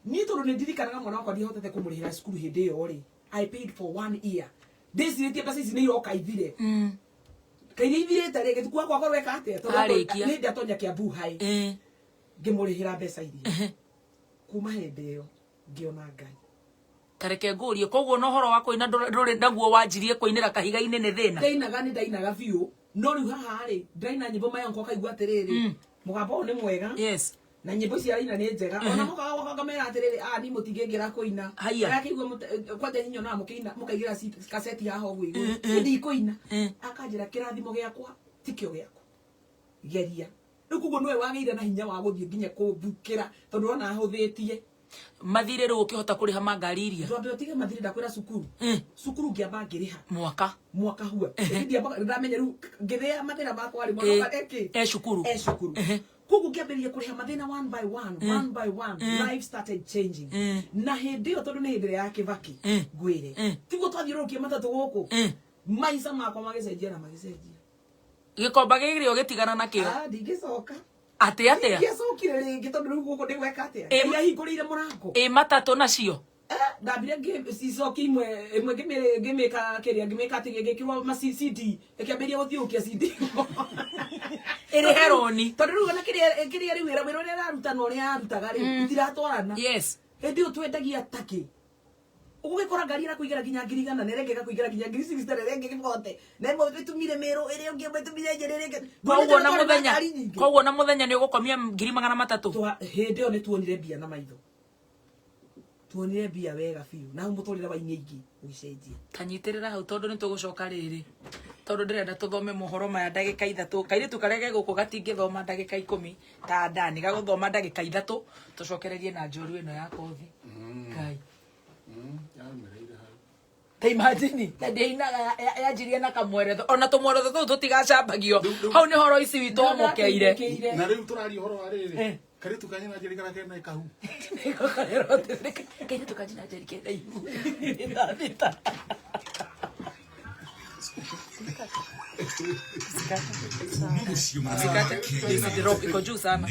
Ni tondu ni ndirikanaga mwana wakwa ndihotete kumurihira cukuru hindi iyo ri. I paid for 1 year. Ndiciritie mbeca ici ni iroka ithire. Kaire ithirite ri gituku wakwa rweka atia tondu ni ndatonya Kiambu hai. Ngimurihira mbeca iria. Kuma hindi iyo ngiona Ngai. Tareke ngurie koguo no horo wa kuina nduri ndaguo wanjirie kuinira kahiga-ini ni thina. Ndainaga biu. No riu haha ri ndaina nyimbo mayangu akaigua atiriri mugambo ni mwega na nyimbo cia aina nĩ njega ona mũkaga kamera atirĩrĩ ni mũtingĩngĩra kũina akĩigua kwanja nyinyo na mũkaigĩra kaseti haha ũguo igũrũ ndikũina akanjĩra kĩrathimo gĩakwa tikĩo gĩakwa geria rĩu koguo nĩwe wagĩire na hinya wa gũthiĩ nginya kũmbukĩra tondũ ona ahũthĩtie mathire rĩu ũkĩhota kũrĩha mangari iria twambe ũtige mathire ndakwĩra cukuru ngĩamba ngĩrĩha mwaka huwa ndamenya rĩu ngĩthĩa mathĩna makwa rĩ mwana cukuru koguo ngĩambĩrĩria kũrĩha mathĩna one by one life started changing na hĩndĩ ĩyo tondũ nĩ hĩndĩ ya Kibaki ngwĩre tiguo twathiũrũrũkia matatũ gũkũ maica makwa magĩcenjia na magĩcenjia gĩkomba gĩgĩrĩ ũgĩtigana nakĩo ndingĩcoka atia ngĩcokire rĩngĩ tondũ rĩu gũkũ ndĩgweka atĩa yahingũrĩire mũrango matatũ nacio ndambire cicoki imwe ngĩmĩka kĩrĩa ngĩmĩka atĩ gĩkĩrwo ma CD ĩkĩambĩrĩria gũthiũkia CD ĩrĩ heroni tondũ rĩu ona kĩrĩa rĩu wĩra ũrĩa ararutanwo ũrĩa arutaga rĩu itiratwarana yes hĩndĩ ĩyo twendagia takĩ ũgũgĩkora ngari ĩrakũigĩra nginya 100 na ĩrengeka kũigĩra nginya 60 na ĩrengeka gĩbote na ĩmwe ĩtumire mĩrũ ĩrĩa ũngĩ ĩmwe ĩtumire njĩra ĩrĩa koguo na mũthenya nĩ ũgũkomia 300 hĩndĩ ĩyo nĩ tuonire mbia na maitho tuonire mbia wega biũ na hau mũtũrĩre wa ingĩ ũgĩcenjia tanyitĩrĩra hau tondũ nĩ tũgũcoka rĩrĩ tondũ ndĩrenda tũthome mohoro maya ndagĩka 3 kairĩtu karege gũkũ gatingĩthoma ndagĩka 10 ta ndani gagũthoma ndagĩka 3 tũcokererie na njorũ ĩno ya kothi kai ta imagine na ndĩinaga yanjirie na kamweretho ona tũmweretho tũu tũtigacambagio hau nĩ horo ici witũ omokeire na rĩu tũraria ũhoro wa rĩrĩ kairĩtu kanyi na njeri kana kena ikahu kairĩtu kanyi na njeri kena ihu nĩta iko juu sana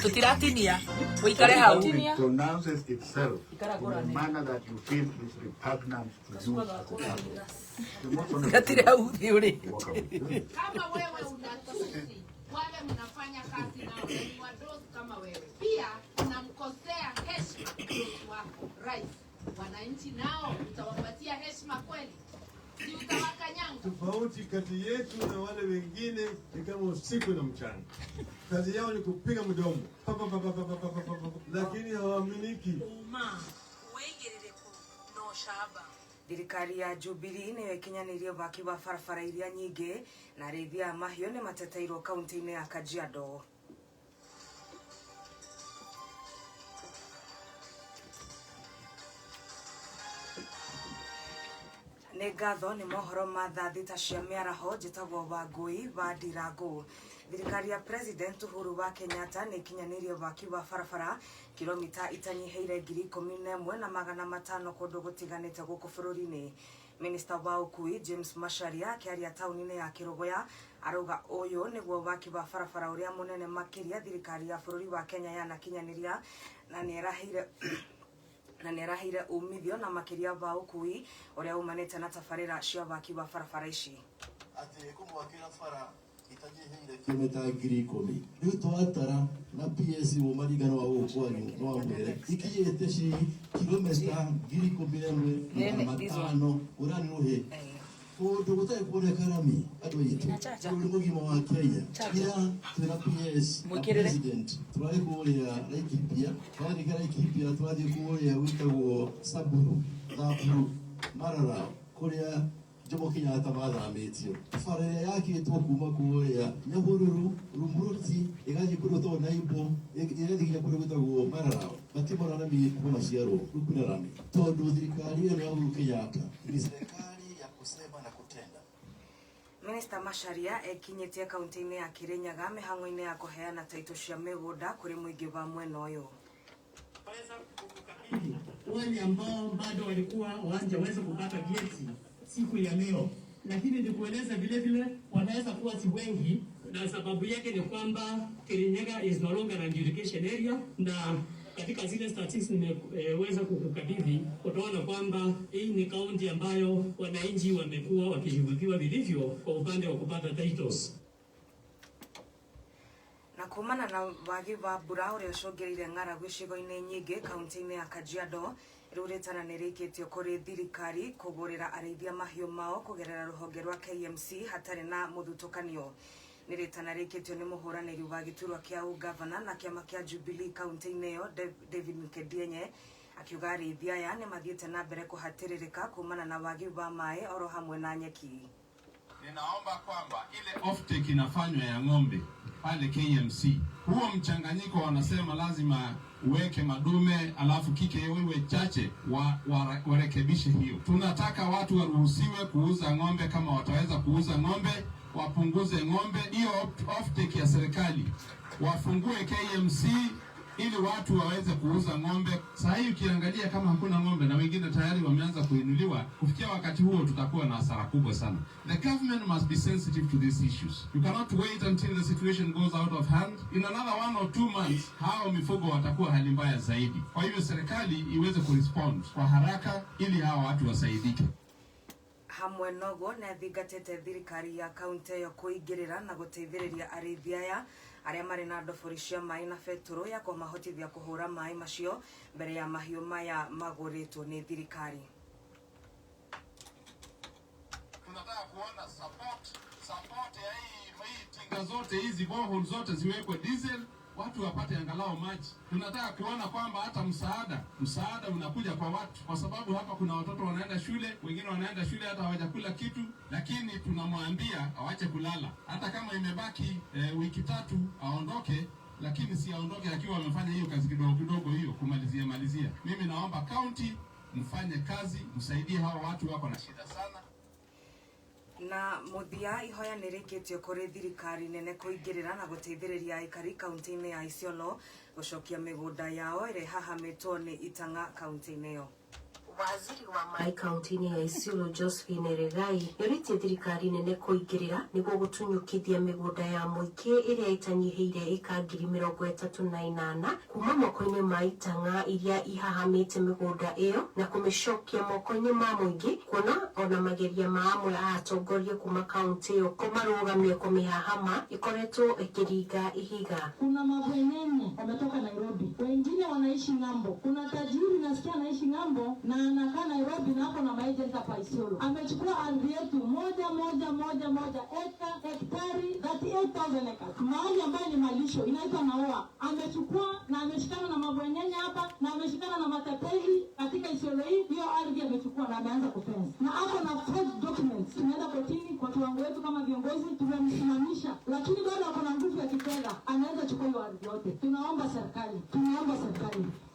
tutiratinia uikare hau pronounces itself in a manner that you feel is repugnant to you. Gatire hau thiuri kama wewe unatosi wale mnafanya kazi nao ni wadogo kama wewe pia unamkosea heshima wako rais wananchi nao utawapatia heshima kweli si utawakanyanga tofauti kati yetu na wale wengine ni kama usiku na mchana kazi yao ni kupiga mdomo lakini hawaaminiki thirikari ya Jubilee nĩyo ĩkinyanĩirie waki wa barabara iria nyingĩ na arĩithia a mahiũ nĩ mateteirwo kaunti-inĩ ya Kajiado. Nĩ ngatho nĩ mohoro ma thaa thita cia mĩaraho njĩtagwo Wangui wa Ndirangu. Thirikari ya President Uhuru wa Kenyatta nĩ ikinyanĩirie waki wa barabara kilomita itanyiheire 11,500 kũndũ gũtiganĩte gũkũ bũrũri-inĩ. Minister wa ũkui James Macharia akĩaria taũni-inĩ ya Kĩrũgũya arauga ũyũ nĩguo waki wa barabara ũrĩa mũnene makĩria thirikari ya bũrũri wa Kenya yanakinyanĩria na nĩ eraheire umithio na makĩria wa ũkui ũrĩa umanĩte na tabarĩra cia waki wa barabara ici. Atĩ kũmwakĩra bara itanyiheire kilomita 10,000 rĩu twatara na PS ũmarigano wa ũkwanyu no amwere ikinyĩte ci kilomita 11,500 ũrani rũhĩ kũndũ gũtarĩ kuoneka rami andũ aitũ bũrũri mũgima wa Kenya ira twĩna PS na President tũrarĩ kũrĩa Laikipia twarĩkia Laikipia twathiĩ kũrĩa gwĩtagwo Samburu Thamburu Marara kũrĩa Jomo Kenyatta mathamĩtio bara ĩrĩa yakĩtwo kuma kũrĩa Nyahururu Rumuruti ĩgathiĩ kũrĩa gwĩtagwo Naibo ĩgathiĩ nginya kũrĩa gwĩtagwo Marara matimona rami kuma ciarwo rĩu kwĩna rami tondũ thirikari ĩyo ya Uhuru Kenyatta ni serikali ya kusema na kutenda. Minister Macharia ekinyĩtie kaunti-inĩ ya Kirinyaga mĩhang'o-inĩ ya kũheana taitũ cia mĩgũnda kũrĩ mũingĩ wa mwena ũyũ. Wale ambao bado walikuwa hawajaweza kupata vyeti siku ya leo, lakini ni kueleza vile vile wanaweza kuwa si wengi, na sababu yake ni kwamba Kirinyaga is no longer an education area, na katika zile statistics nimeweza kukukabidhi utaona kwamba hii ni kaunti ambayo wananchi wamekuwa wakishughulikiwa vilivyo kwa upande wa kupata titles. Na kumana na wagi wa mbura ũrĩa ũcũngĩrĩire ng'aragu icigo-inĩ nyingĩ kaunti-inĩ ya Kajiado rĩu rĩtana nĩ rĩkĩtio kũrĩ thirikari kũgũrĩra arĩithia mahiũ mao kũgerera rũhonge rwa KMC hatarĩ na mũthutũkanio. Niritana rikitio ni muhuraniri wa giturwa kia ugavana na kiama kia Jubilee kaunti-ini yo David Nkedienye akiuga arĩithia aya nĩ mathiĩte na mbere kũhatĩrĩrĩka kumana na wagi wa maĩ oro hamwe na nyeki. Ninaomba kwamba ile offtake inafanywa ya ng'ombe pale KMC, huo mchanganyiko wanasema lazima uweke madume alafu kike wewe chache warekebishe hiyo. Tunataka watu waruhusiwe kuuza ng'ombe kama wataweza kuuza ng'ombe, wapunguze ng'ombe. Hiyo offtake ya serikali wafungue KMC ili watu waweze kuuza ng'ombe. Sasa hii ukiangalia kama hakuna ng'ombe na wengine tayari wameanza kuinuliwa, kufikia wakati huo tutakuwa na hasara kubwa sana. The government must be sensitive to these issues. You cannot wait until the situation goes out of hand. In another 1 or 2 months, hao mifugo watakuwa hali mbaya zaidi. Kwa hivyo serikali iweze kurespond kwa haraka ili hao watu wasaidike. Hamwe nogo na thigatete thirikari ya kaunti yo kuingirira na guteithiriria arĩithia aya aria mari na ndobori cia maĩ na betũrũ ya kũmahotithia kũhũra maĩ macio mbere ya mahiũ maya magũrĩtwo nĩ thirikari. Tunataka kuona support ya hii tinga zote hizi borehole zote ziwekwe diesel, watu wapate angalau maji. Tunataka kuona kwamba hata msaada unakuja kwa watu, kwa sababu hapa kuna watoto wanaenda shule, wengine wanaenda shule hata hawajakula kitu, lakini tunamwambia awache kulala. Hata kama imebaki wiki 3 aondoke, lakini si aondoke akiwa amefanya hiyo kazi kidogo hiyo kumalizia. Mimi naomba county mfanye kazi, msaidie hao watu wako na shida sana. Na muthia ihoya nirikitio kuri thirikari nene kuingirira na guteithiriria aikari kaunti-ini ya Isiolo gucokia migunda yao ire hahamitwo ni itanga kaunti-ini yo. Waziri wa maĩ kaunti-ini ya Isiolo Josephine Regai nĩorĩtie thirikari nene kũingĩrĩra nĩguo gũtunyũkithia mĩgũnda ya mũingĩ ĩrĩa ĩtanyihĩire ĩka 38,000 kuma moko-inĩ ma itanga iria ihahamĩte mĩgũnda ĩyo na kũmĩcokia moko-inĩ ma mũingĩ, kuona ona mageria ma amwe a atongoria kuma kaunti ĩyo kũmarũgamia kũmĩhahama ĩkoretwo ĩkĩringa ihiga. Kuna mabwenyenye wametoka Nairobi, wengine wanaishi ng'ambo. Kuna tajiri nasikia anaishi ng'ambo na anakaa Nairobi na hapo na maagent hapa Isiolo. Amechukua ardhi yetu moja hektari 38,000 acres. Mahali ambayo ni malisho inaitwa Naoa. Amechukua na ameshikana na mabwenyenye hapa na ameshikana na matapeli katika Isiolo hii. Hiyo ardhi amechukua na ameanza kufence. Na hapo na fresh documents. Tunaenda kotini kwa kiwango wetu kama viongozi tumemsimamisha. Lakini bado hapo na nguvu ya kifedha. Anaweza chukua hiyo ardhi yote. Tunaomba serikali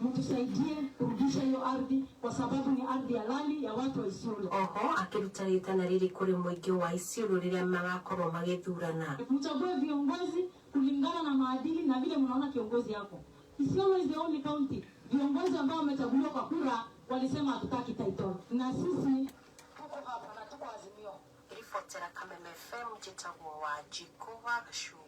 mtusaidie kurudisha hiyo ardhi kwa sababu ni ardhi halali ya watu wa Isiolo. Oho akiruta ritana riri kuri mũingĩ wa Isiolo rĩrĩa magakorwo magĩthurana. Mchague viongozi kulingana na maadili na vile mnaona kiongozi yako. Isiolo is the only county viongozi ambao wamechaguliwa kwa kura walisema hatutaki title. Na sisi tuko hapa na tuko Azimio. Ripotera Kameme FM Jitagwo wa Jikuwa Shuga.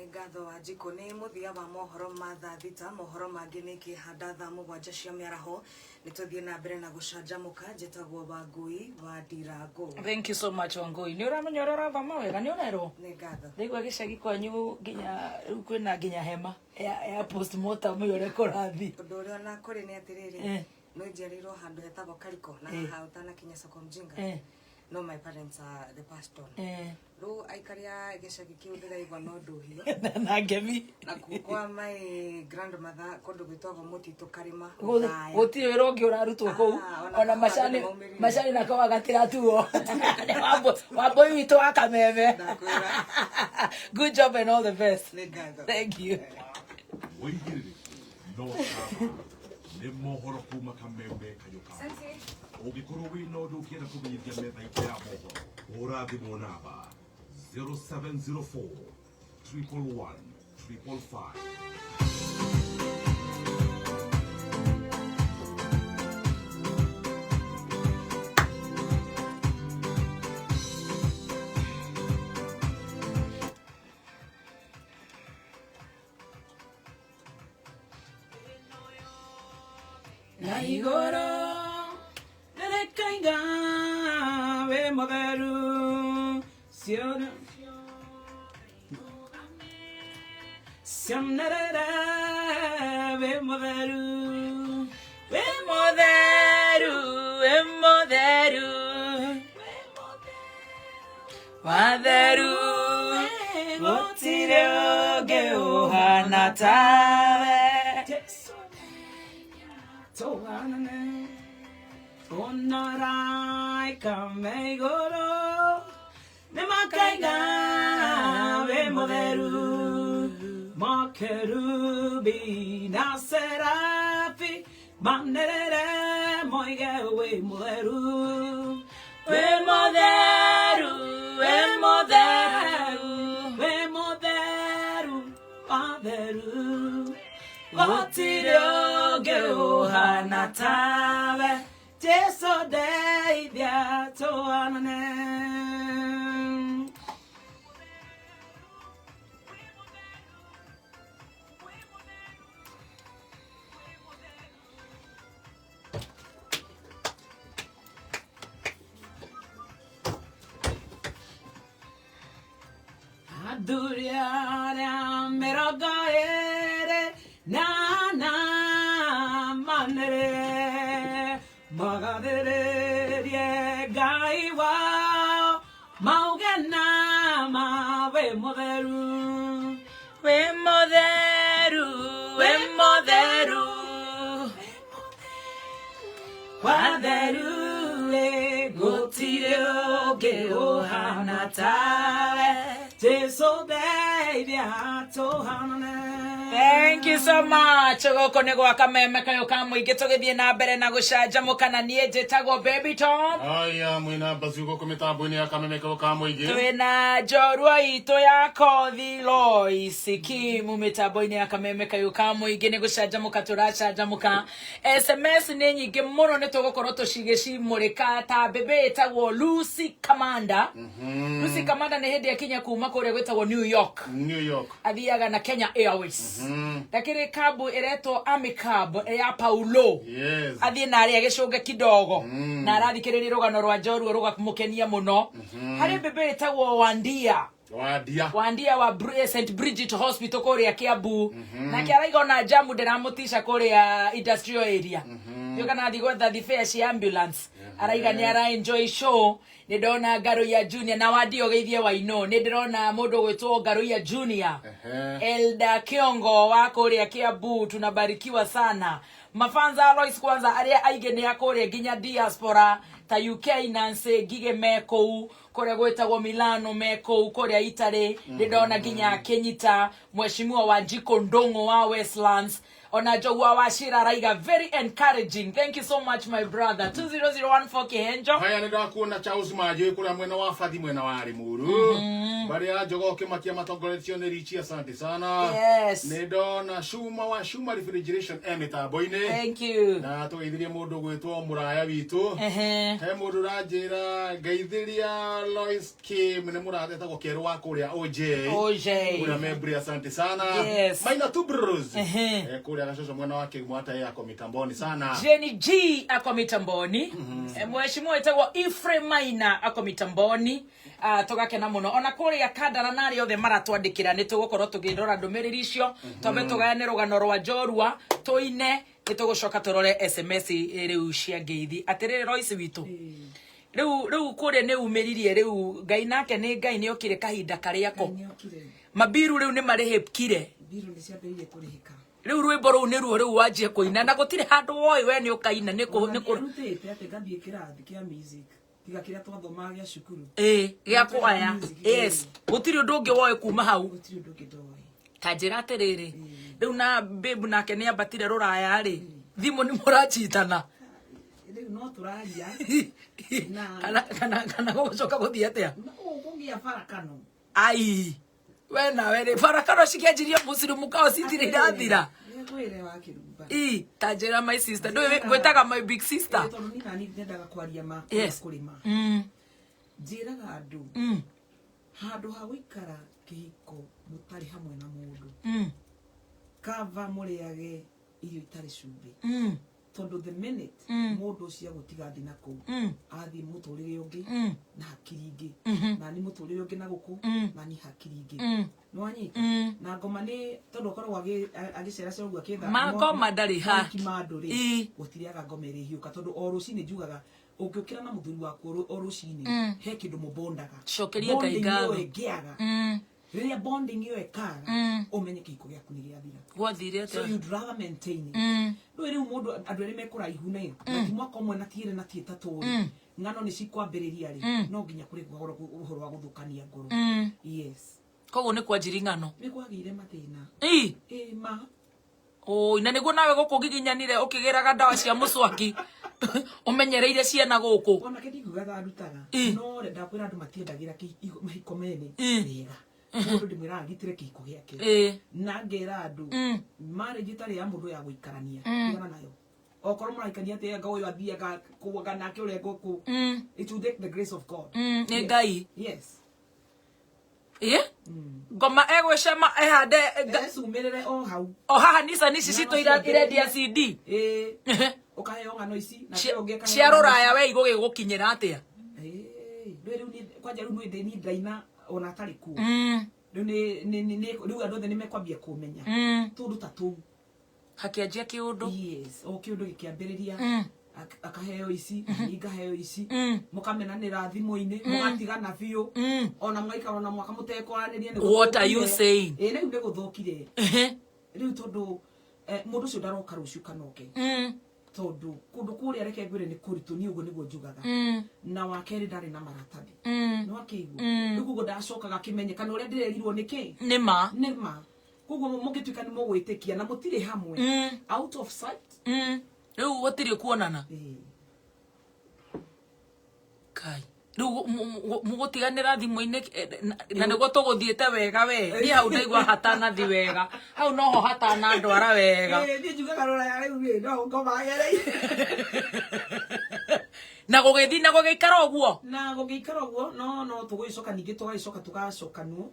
Ngatho wa Jiko ni muthia wa mohoro ma thaa thita. Mohoro mangĩ nĩ kĩhanda thaa 7 cia mĩaraho. Nĩtũthiĩ na mbere na gũcanjamũka. Njĩtagwo Wangui wa Ndirango. Thank you so much Wangui. Nĩ ũramenya ũrĩa ũrathoma wega, nĩ ũnerwo? Nĩ ngatho. Ndaigua gĩcagi kwanyu nginya rĩu kwĩna nginya hema ya postmortem yore kũrathi. Ũndũ ũrĩa ona kũrĩ nĩ atĩrĩrĩ. No njerirwo handũ hetagwo Kariko na haha ũtanakinya Soko Mjinga. No, my parents are the pastor. Ro aikaria gĩcagi kĩu ndĩraigua no ndũhio. Na ngemi. Na kwa my grandmother kũndũ gwĩtagwo Mũtitũ Karima. Gũtirĩ wĩra ũngĩ ũrarutwo kũu. Ona macani nako wagatiratuo. Wambũi witũ wa Kameme. Good job and all the best. Thank you. Waigirĩrĩki no cama nĩ mohoro kuma Kameme Kayũka. Ũngĩkorwo wĩna ũndũ ũkĩenda kũmenyithia metha itũ ya mohoro, hũra thimũ namba 0704 111 555. Na igoro nerekainga we motheru siona siamnerere we motheru watheru gutire ungi uhana tawe tohanane onarai kamegoro nemakaiga we moderu makerubi na serafi manerere moige we moderu we moderu we moderu we moderu moderu Otirio geuhana tawe Jeso deivia toanane Aduriana merogaere na manere magadere ye gaiwa maugana ma we moderu we moderu we moderu waderu e gotiro ge ohana tawe Jeso baby tohanane. Thank you so much. Goko nego akameme kayo kamwige tugithie na mbere na gucanjamuka na nie njitagwo Baby Tom. Aya mwina bazugo kumitambo-ini akameme kayo kamwige. Twina njorua itu ya kothi Lois Kimu mitambo-ini akameme kayo kamwige ni gucanjamuka turacanjamuka. SMS ni nyingi muno ni tugukorwo tucigicimurika ta bebe itagwo Lucy Commander. Lucy Commander ni hindi akinya kuma kuria gwitagwo New York. Athiaga na Kenya Airways. Lakini kabu iretwo Army Cab ya Paulo. Athie na ari agicunge kidogo. Na arathikiriria rugano rwa njorua rugamukenia muno. Hari bebe itagwo Wandia wa St Bridget Hospital kuria Kiambu. Na kiaraiga na jamu ndiramutisha kuria industrial area. Yoka na thigotha thibe cia ambulance. Araiga ni ara enjoy show. Nidona Garoya Junior na Wadio geithie Waino. Nidona mundu gwitwo Garoya Junior. Elda Kiongo wako ria Kiambu, tunabarikiwa sana. Mafanza Lois kwanza aria aige ni akore ginya diaspora ta UK Nancy Gige Meko kore gwetagwo Milano Meko kore Italy. Nidona ginya Kenyita mheshimiwa wa Jiko Ndongo wa Westlands. Ona jogwa wa Shira Raiga, very encouraging. Thank you so much my brother. 20014 Kihenjo. Haya nida kuona Charles Majo kula mwena wa Fadi mwena wa Arimuru. Baria jogo kimakia matongoletio ni Richi, asante sana. Yes. Nidona Shuma Refrigeration emitaboine. Thank you. Na tugeithirie mundu gwitwo Muraya witu. He mundu ranjira geithiria Lois Kim ne murate ta gukero wa kuria OJ. Kuria membri, asante sana. Yes. Maina Tubros. Akashosha mwana wake mwata yeye ako mitamboni sana. Jenny G ako mitamboni. Mheshimiwa etagwo Ephraim Maina ako mitamboni. Tugakena muno. Ona kuri ya Kandara nari othe maratwandikira ni tugukorwo tugirora ndumiriri icio. Tobe tugayane rugano rwa njorua tuine nitugucoka turore SMS riu cia ngeithi. Atiriri Royce witu. Riu kuri ni umiririe riu Ngai nake ni Ngai ni okire kahinda kariako. Mabiru riu ni marihikire. Biru ni ciambirie kurihika. Riu rwimbo ru ni ruo riu wanjie kuina na gutire handu woi we ni ukaina ni rutite ati gathie kirathi kia music tiga kiria twathoma gia cukuru gia kuaya. Yes, gutire undu ungi woi kuma hau, gutire undu ungi ndoi kanjira atiriri riu na babe nake ni ambatire ruraya ri thimu ni murachitana riu no turaria kana gucoka guthie atia ukungia farakano ai we na we farakano cikianjirie musirumu kao citire irathira kwire wa kirumba tanjira my sister do gwetaga my big sister tondu ni nani ndendaga kwaria ma kurima njiraga andu handu ha guikara kihiko mutari hamwe na mundu kava muriage irio itari cumbi tondu the minute mundu ucio gutiga thina ku athi muturire ungi na hakiri ingi na ni muturire ungi na guku na ni hakiri ingi no anyita na ngoma ni tondu korwo agicera cia ugwa kitha ngoma ndari ha kimando ri gutiriaga ngoma iri hiuka tondu o rucini njugaga ungiukira na muthuri waku o rucini he kindu mubondaga cokeria Ngai ngatho ngiaga Riria bonding yo ekara umenye kiko gyaku ni gyathira gwathire so you'd rather maintain it no ri mundu andu eri mekura ihuna ino ti mwaka umwe na tiire na tie tatu ngano ni cikwambiriria ri no nginya kuri uhoro wa guthukania ngoro yes kogo ni kwanjiri ngano ni kwagire mathina ma ina niguo nawe guku giginyanire ukigiraga ndawa cia mucwaki umenyereire ciana guku ona kidiguga tharutaga no renda kwira andu matiendagira mahiko mene wega mundu ndimwira agitire kihiko giake na ngera andu marriage itari ya mundu ya guikarania igana nayo okorwo muraikania te nga uyu athiaga kuwaga nake ure guku it will take the grace of God ni ngai yes ngoma egwicema ehande esumirire o hau o haha nisa nisi cito irendia CD ukaheo ngano ici na kio ngeka cia ruraya we igo gigukinyira atia riu ni kwanja riu ni ndaina ona tari ku riu ni riu andu ni mekwambia kumenya tundu tatu hakianjia kiundu yes o kiundu gikiambiriria akaheo ici ingaheo ici mukamenanira thimu-ini mugatigana biu ona mwaika ona mwaka mutekoranirie ni what are you saying riu ni guthukire riu tondu mundu ucio ndaroka ruciu kanoke tondu kundu kuria reke ngwire ni kuritu ni ugo niguo njugaga na wakeri ndari na maratathi no akiigua riu kugo ndacokaga kimenyekana uria ndirerirwo niki nima kugo mugituika ni mugwitikia na mutire hamwe out of sight riu gutiri kuonana kai riu mugutiganira thimu-ini na niguo tuguthiete wega we ni hau ndaigua hatana thi wega hau noho hatana ndwara wega ni njugaga ruraya riu no ngomagere na gugithi na gugikara uguo no tugicoka ningi tugacoka tugacokanwo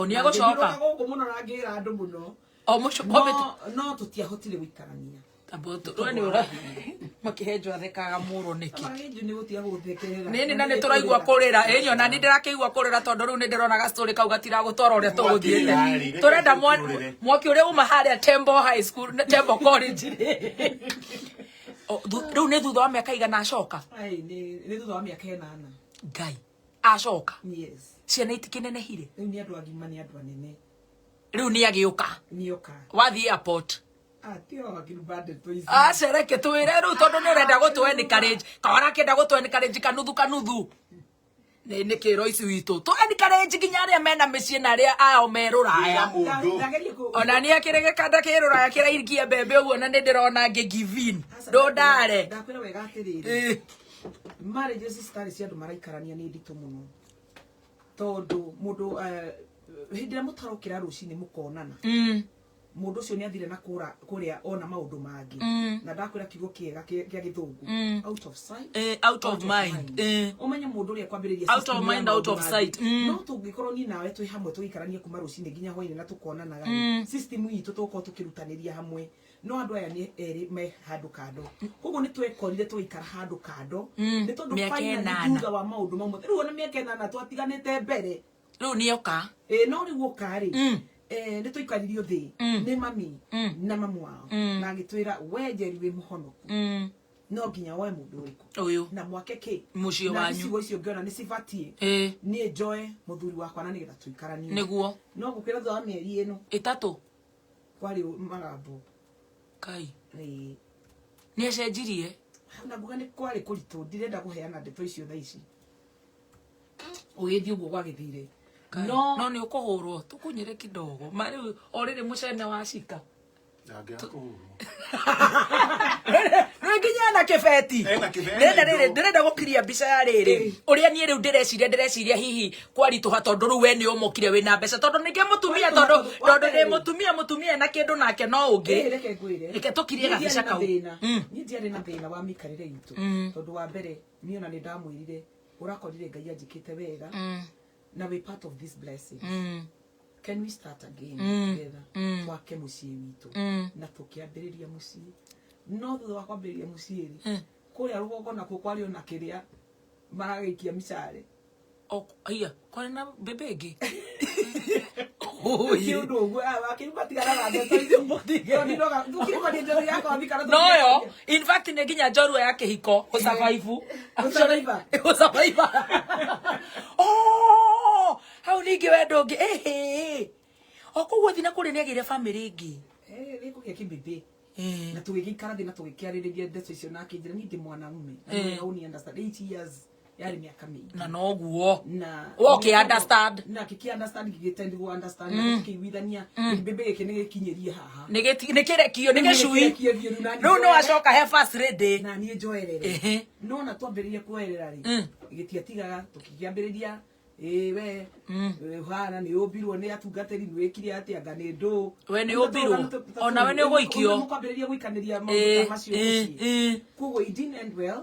ni agucoka guku muno na ngira andu muno no tutiahotire guikarania rwani ura makihenjwa thekaga muro niki ni gutia guthekerera nini na ni turaigua kurira enyo na ni ndirakeigua kurira tondu riu ni ndirona ga story kau gatira gutwara uria tuguthiete turenda mwaki uria uma haria Temple High School Temple College riu ni thutha wa miaka igana acoka ni thutha wa miaka 8 ngai acoka yes ciana itikinenehire riu ni andu agima ni andu anene riu ni agiuka wathi airport acereke twire riu tondu ni urenda gutwe ni courage kawara kenda gutwe ni courage kanuthu ni kiro ici witu to ni courage ginya aria mena micii na aria ao meruraya ona ni akirege kanda kiruraya kirairikia mbembe uguo na ni ndirona ngi givin ndondare ndakwira wega atiriri marriages stari cia andu maraikarania ni nditu muno tondu mundu hindi mutarokira rucini mukonana mundu ucio ni athire na kuria ona maundu mangi na ndakwira kigo kiega kia githungu out of sight out of mind umenye mundu uria kwambiriria out of mind out of sight no tungikorwo ni nawe twi hamwe tugikarania kuma rucini nginya hwaini na tukonanaga system yitu tuko tukirutaniria hamwe no andu aya ni eri me handu kando koguo ni twekorire tuikara handu kando ni tondu finally thutha wa maundu mamwe riu ona miaka 8 twatiganite mbere riu ni oka no riu ukari ni tuikaririo thi ni mami na mamu wao na agitwira wejeri wi muhonoku no nginya we mundu uriku uyu na mwake ki mucio wanyu na cigo icio ngiona ni cibatie ni enjoy muthuri wakwa na nigetha tuikaranie niguo no gukwira thwa mieri ino 3 kwari magambo kai ni acenjirie na nguga ni kwari kuritu ndirenda guheana ndeto icio tha ici ugithi uguo gwagithire no ni ukuhurwo tukunyire kidogo mari orire mucene wa cika nginya na kibeti ndirenda gukiria mbica ya riri uria ni riu ndireciria hihi kwarituha tondu riu we ni umukire wina mbeca tondu ninge mutumia tondu ni mutumia na kindu nake no ungi reke tukirie gabica kau ni ndiari na thina wa mikarire itu tondu wa mbere niona ni ndamwirire urakorire ngai anjikite wega na we part of this blessing can we start again together twake mucii witu na tukiambiriria mucii no thutha wa kwambiriria mucii ri kuria rugongo nakuo kwari ona kiria maragikia micare aya kwari na bebegi kiundu uguo wakiruka tigana na ndeto icio mutige ni ndoga tukirwa ni ndeto yako abikara noyo in fact ne ginya njorua yake hiko usurvive usurvive oh hau ningi wendo ngi okugwo thina kuri ni agire family ingi riko kia kibibi na tugikara thina tugikiaririria ndeto icio na kinjira ni ndi mwanamume na uni understand 8 years yari miaka mingi na noguo na okay understand na kiki understand gigitendi go understand na kiwithania bibi giki ni gikinyirie haha ni kirekio ni gicui no no acoka he first lady na ni njoerere no na twambiririe kuerera ri gitiatigaga tukiambiriria we hana ni obirwo ni atungateri ni wekire ati anga ni ndo we ni obirwo ona we ni ugoikio mukwambiriria gwikaniria maundu macio kugo it didn't end well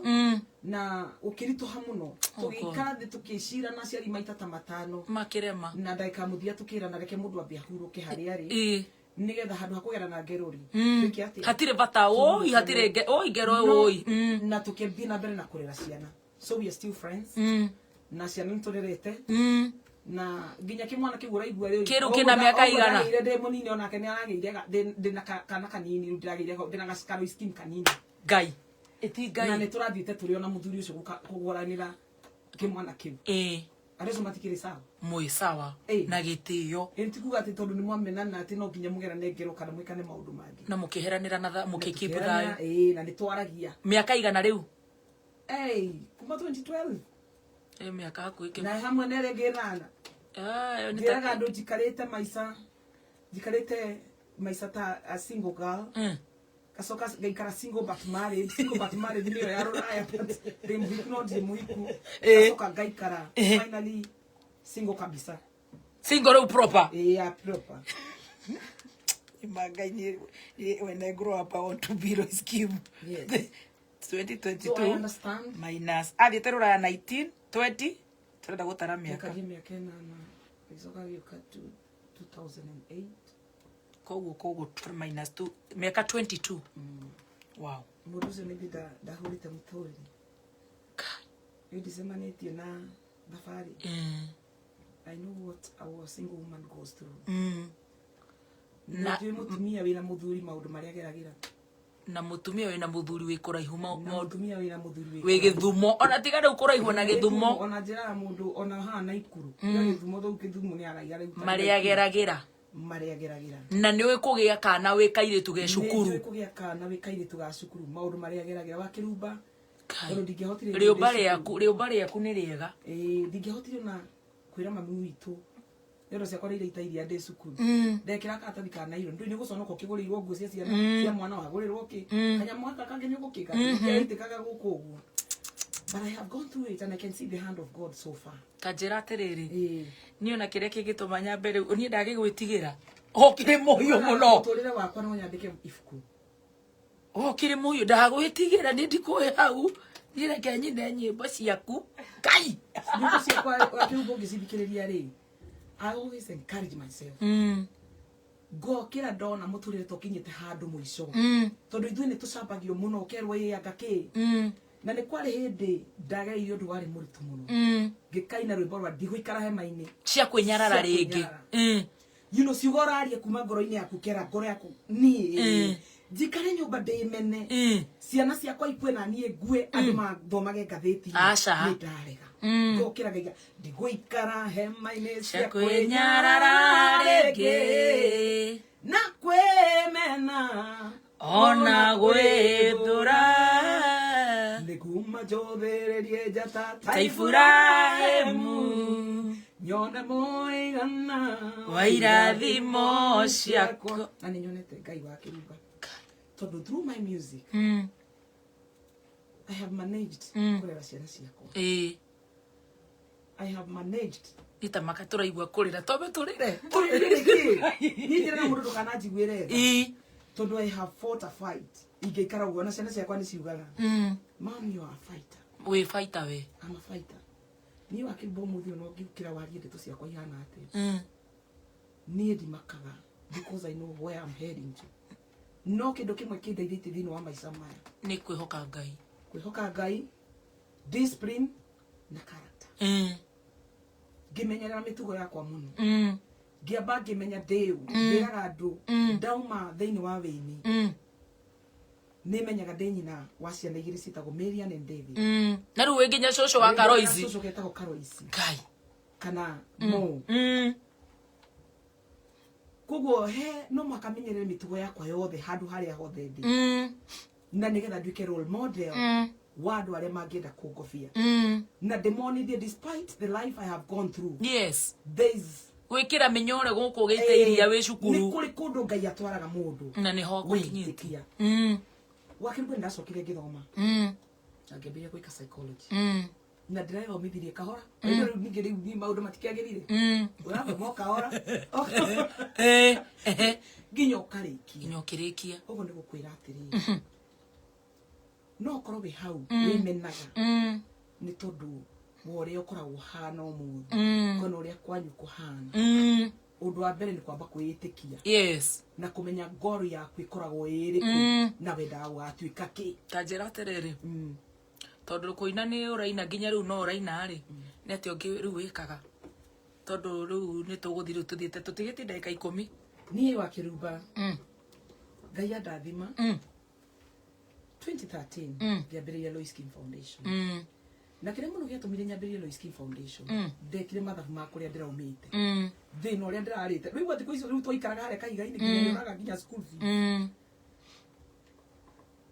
na ukirituha muno tugikara thi tukicira na ciari maita ta matano makirema na ndaika muthia tukira na reke mundu ambia huruke haria ri nigetha handu hakugera na ngeruri hatire bata oi hatire oi ngero oi na tukithii na mbere na kurera ciana so we are still friends na ciana nturerete na nginya kimwana kigura igua ri kiru kina miaka igana ire munini ona ke ni arageire ndina kana kanini ndirageire ndina gaskaro skin kanini ngai eti ngai na niturathite turi ona muthuri ucio kuguranira kimwana kiu arezo matikire sawa moi sawa na gitio entikuga ati tondu ni mwamenana ati no nginya mugera negero kana mwikane maundu mangi na mukiheranira na mukikipu thayo na nitwaragia miaka igana riu kuma 2012 miaka hakuike na hamwe nerege nana yo ni taraga ndo jikarete maisa ta a single girl kasoka gaikara single but married niyo yaroraya de muhiku de muhiku kasoka gaikara finally single kabisa single real proper proper imagine when I grow up I want to be a scheme 2022 so I understand minus terura ya 19 20 turenda gutara miaka na isoka yuka 2008 kogo minus 2 miaka 22 wow muruzo ni bida dahurite mutori yudisema netio na dafari I know what our single woman goes through na mutumia wina muthuri maundu maria geragira na mutumia wina muthuri wi kuraihu mutumia wina muthuri wi githumo ona tigare ukuraihu na githumo ona njira mundu ona hana ikuru na githumo thau githumo ni araiga maria geragira na ni we kugia kana we kaire tuge cukuru ni we kugia kana we kaire tuga cukuru maundu maria geragira wakirumba ndo ndingehotire riumbari yaku ni riega ndingehotire na kwira mami witu yoro cia kora ita iria ndi cukuru ndekira katathi kana iro ndu ni guconoka kigurirwo nguo cia ciana cia mwana wa gurirwo ki kanya mwaka kange nyugukika itikaga gukuguo but I have gone through it and I can see the hand of God so far kanjira atiriri ni ona kire kigituma nyambere ni ndagigwitigira okire muyo muno turire wakwa no nyandike ifuku okire muyo ndagwitigira ni ndikuhe hau ni reke nyine nyimbo ciaku kai nyimbo ciakwa wakirugo ngicithikiriria ri I always encourage myself. Go kira ndona muturire tukinyite handu mwisho. Tondu ithui ni tucambagio muno kerwo yanga ki. Na ni kwari hindi ndageirio ndu wari muritu muno. Ngikaina rwimbo rwa ndigwikara hema-ini cia kwinyarara ringi. You know ciugo raria kuma ngoro-ini yaku kera ngoro yaku ni. Njikare nyumba ndimene. Ciana ciakwa ikue na nie ngue andu mathomage ngathiti. Aca. Ndarega. Gokira gaiga ndigwikara hema-ini cia kwinyarara ringi na kwemena ona gwithura niguma njothererie njata ta Iburahĩmu nyone mũigana wa irathimo ciakwa na nĩ nyonete Ngai wa kĩruga tondu through my music I have managed kurera ciana ciakwa I have managed ita makaturaigua kurira tobe turire ni na mundu kana njiguire tondu I have fought a fight ingeikara ugo na ciana ciakwa ni ciugaga mom you are a fighter we fighter we I'm a fighter ni wakimbo muthio no ngikira warie ndeto ciakwa ihana ati ni ndimakaga because I know where I'm heading to no kindu kimwe kindeithĩtie thĩinĩ wa maica maya ni kwihoka Ngai discipline na character ngimenyerera mitugo yakwa muno ngiamba ngimenya ndĩu ndĩraga andũ ndauma thĩinĩ wa wĩini nĩmenyaga ndĩ nyina wa ciana igĩrĩ ciĩtagwo Mary and David na rĩu nginya cũcũ wa Karoici cũcũ getagwo Karoici Ngai kana mo koguo he no makamenyerere mitugo yakwa yothe handu haria hothe ndi na nigetha nduike role model wa andu aria mangienda kungobia na demonithie despite the life I have gone through. Yes, there's gwikira menyore guku gite iria wi cukuru ni kuri kundu Ngai atwaraga mundu na ni ho kunyitia wakirugwe ndacokire ngithoma ngĩambĩrĩria gwĩka psychology na ndĩrethomithirie kahora rĩu ningĩ rĩu ni maũndũ matikiagĩrire ũrathoma kahora nginya ũkarĩkia ũguo nĩ gũkwĩra atĩrĩrĩ no ũkorwo wĩ hau wĩmenaga nĩ tondũ wa ũrĩa ũkoragwo hana ũmũthĩ kana ũrĩa kwanyu kũhana ũndũ wa mbere nĩ kwamba kwĩĩtĩkia yes na kũmenya ngoro yaku ĩkoragwo ĩrĩkũ na wendaga gũgatuĩka kĩ ta njĩra atĩrĩrĩ tondũ kũina nĩ ũraina nginya rĩu no ũraina rĩ nĩ atĩ ũngĩ rĩu wĩkaga tondũ rĩu nĩ tũgũthiĩ rĩu tũthiĩte tũtigĩtie ndagĩka 10 niĩ wa Kĩrumba Ngai andathima 2013 ngĩambĩrĩria Lois King Foundation na kĩrĩa mũno gĩatũmire nyambĩrĩrie Lois King Foundation ndekire mathabu ma kũrĩa ndĩraumĩte thĩna ũrĩa ndĩrarĩte rĩu thikũ icio rĩu twaikaraga harĩa kaiga-inĩ nginya nĩũraga nginya school fees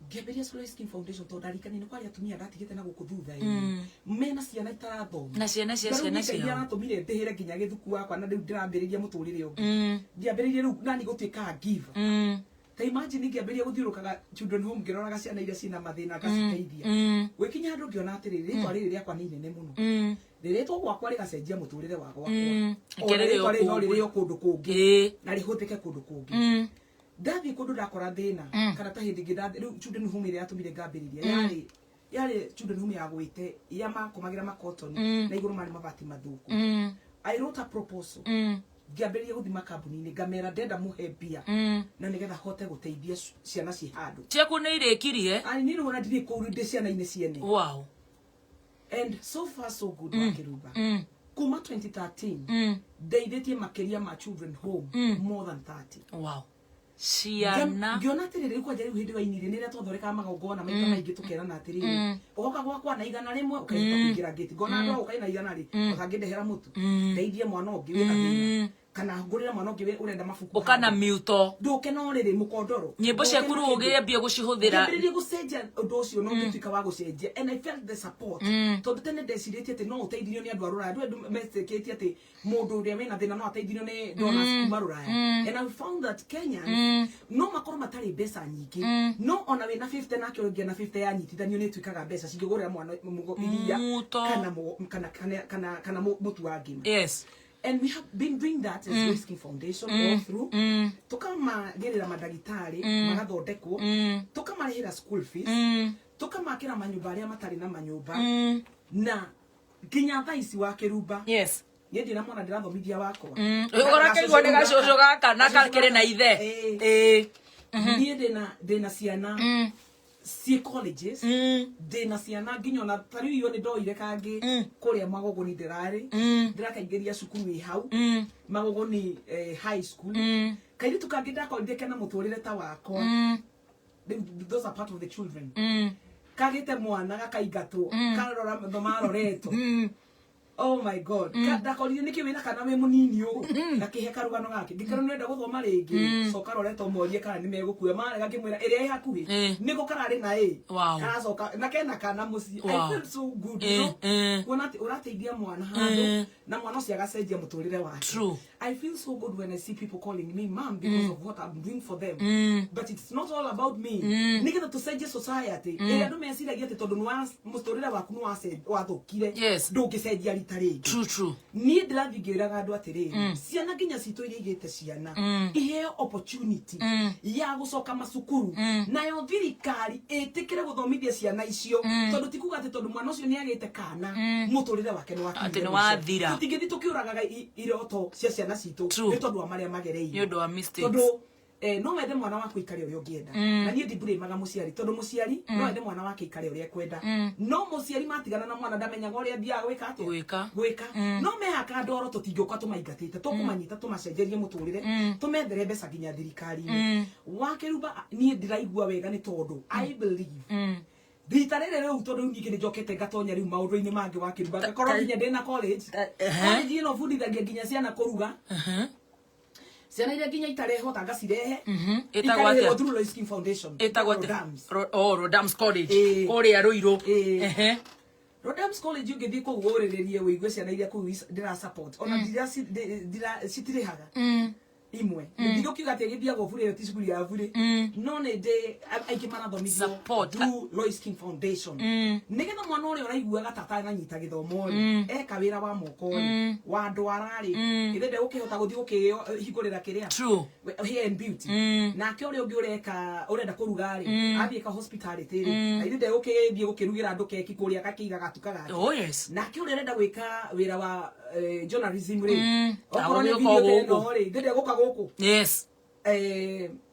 ngĩambĩrĩria Lois King Foundation tondũ ndarikania nĩ kwarĩ atumia ndatigĩte na gũkũ thutha mena ciana itarathoma na ciana ciao iratũmire ndĩhĩre nginya gĩthuku wakwa na rĩu ndĩrambĩrĩria mũtũrĩre ũngĩ ngĩambĩrĩria rĩu nani gũtuĩka giver ta imagine ngĩambĩrĩria gũthiũrũkaga children home ngĩroraga ciana iria ciĩna mathĩna ngaciteithia gwĩkinya andũ ngĩona atĩrĩrĩ rĩtwa rĩrĩ rĩakwa nĩ inene mũno rĩrĩtwo gwakwa rĩgacenjia mũtũrĩre wa gwakwa rĩtwa rĩrĩ o kũndũ kũngĩ na rĩhũthĩke kũndũ kũngĩ ndathiĩ kũndũ ndakora thĩna kana ta hĩndĩ ĩngĩ rĩu children home ĩrĩa yatũmire ngambĩrĩria yarĩ children home ya gwĩte iria makomagĩra makotoni na igũrũ marĩ mabati mathũku I wrote a proposal ngĩambĩrĩria gũthima kambuni-inĩ ngamera ndenda mũhe mbia na nĩgetha hote gũteithia ciana ci handũ ciaku nĩ irĩkirie ani nĩ rũhona ndirĩ kũu ndĩ ciana-inĩ ciene wow and so far so good wa Kĩrumba kuma 2013 ndeithĩtie makĩria ma children home more than 30 wow ciana ngĩona atĩrĩrĩ kwanja rĩu hĩndĩ wa inire nĩrĩa twathorekaga magongona maita maingĩ tũkerana atĩrĩrĩ ũgoka gwakwa na igana rĩmwe ũkaigua kũingĩra gate ngona andũ ũkaina igana rĩ ũkangĩndehera mũtu ndeithie mwana ũngĩ wĩna thĩna kana ngũrĩra mwana ũngĩ ũrenda mabuku ũkana miuto ndũke no rĩrĩ mũkondoro nyĩmbo ciaku rĩu ũgĩambia gũcihũthĩra ngĩambĩrĩria gũcenjia ũndũ ũcio no ngĩtuĩka wa gũcenjia and I felt the support tondũ tene ndecirĩtie atĩ no ũteithĩrio nĩ andũ a rũraya andũ metĩkĩtie atĩ mũndũ ũrĩa wĩna thĩna no ateithĩrio nĩ donors kuma rũraya and I found that Kenyans no makorwo matarĩ mbeca nyingĩ no ona wĩna 50 nake ũngĩ na 50 yanyitithanio nĩ ĩtuĩkaga mbeca cingĩgũrĩra mwana iria kana mũtu wa ngima yes. And we have been doing that as Lois King Foundation all through. Tukamarĩhĩra mandagĩtarĩ magathondekwo, tukamarĩhĩra school fees, tukamakĩra manyũmba arĩa matarĩ na manyũmba na nginya thaa ici wa Kĩrumba. Yes. Niĩ ndĩna mwana ndĩrathomithia wakwa. Ũrakĩigua nĩ gacũcũ gaka na kakĩrĩ na ithe. Niĩ ndĩna ciana ciĩ colleges ndĩna ciana nginya ona ta rĩu iyo nĩ ndoire kangĩ kũrĩa Magogoni ndĩrarĩ ndĩrakaingĩria cukuru wĩ hau Magogoni high school kairĩtu kangĩ ndakorire kena mũtũrĩre ta wakwa those are part of the children kagĩte mwana gakaingatwo karora maroretwo oh my god ndakorire nĩkĩ wĩna kana wĩ mũnini ũũ gakĩhe karũgano gake ngĩkorwo nĩenda gũthoma rĩngĩ coka roretwo morie kana nĩ megũkuua marega ngĩmwĩra ĩrĩa ĩ hakuhĩ nĩguo kararĩ na karacoka na kena kana mũciĩ I feel so good kuona atĩ ũrateithia mwana handũ na mwana ũcio agacenjia mũtũrĩre wake I feel so good when I see people calling me mom because of what I'm doing for them but it's not all about me nĩgetha tũcenjie society ĩrĩa andũ meciragia atĩ tondũ mũtũrĩre waku nĩ wathũkire ndũngĩcenjia true niĩ ndĩrathiĩ ngĩraga andũ atĩrĩrĩ ciana nginya citũ iria igĩte ciana iheo opportunity ya gũcoka macukuru nayo thirikari ĩtĩkĩre gũthomithia ciana icio tondũ tikuga atĩ tondũ mwana ũcio nĩ agĩte kana mũtũrĩre wake nĩ wathira tũtingĩthiĩ tũkĩũragaga iroto cia ciana citũ nĩ tondũ wa marĩa magereire nĩ ũndũ wa mistakes tondũ no wende mwana waku ikare ũrĩa ũngĩenda na niĩ ndibulĩmaga mũciari tondũ mũciari no wende mwana wake ikare ũrĩa ekwenda no mũciari matigana na mwana ndamenyaga ũrĩa athiaga gwĩka atĩa gwĩka no mehaka ndoro tũtingĩũka tũmaingatĩte tũkũmanyita tũmacenjerie mũtũrĩre tũmethere mbeca nginya thirikari-inĩ wa Kĩrumba niĩ ndĩraigua wega nĩ tondũ I believe Rita rere reu tondu nyingi ni njokete ngatonya riu maundu-ini mangi wa kiruga ngakoro nginya ndina college college ino fundithagia nginya ciana kuruga ciana iria nginya itarehota ngacirehe itagwatia through Lois King Foundation itagwatia Rodams College kuria Ruiru Rodams College ungithi kuguriririe wigue ciana iria ku ndira support ona ndira citirihaga imwe ndigo kiuga ati githiago bure yo tisukuri ya bure no ne de aiki marathomithio support through Lois King Foundation nigetha mwana uri uraiguaga tata na nyita githomo ri eka wira wa moko ri wa ndwara ri ithe de ukihota guthi ukihingurira kiria true here in beauty na ke uri ungi ureka urenda kuruga ri athie ka hospitality ri na ithe de ukithie gukirugira andu keki kuria kakiiga gatukaga oh yes na ke uri urenda gwika wira wa journalism ri okorwo ni video no ri ndende guka guku yes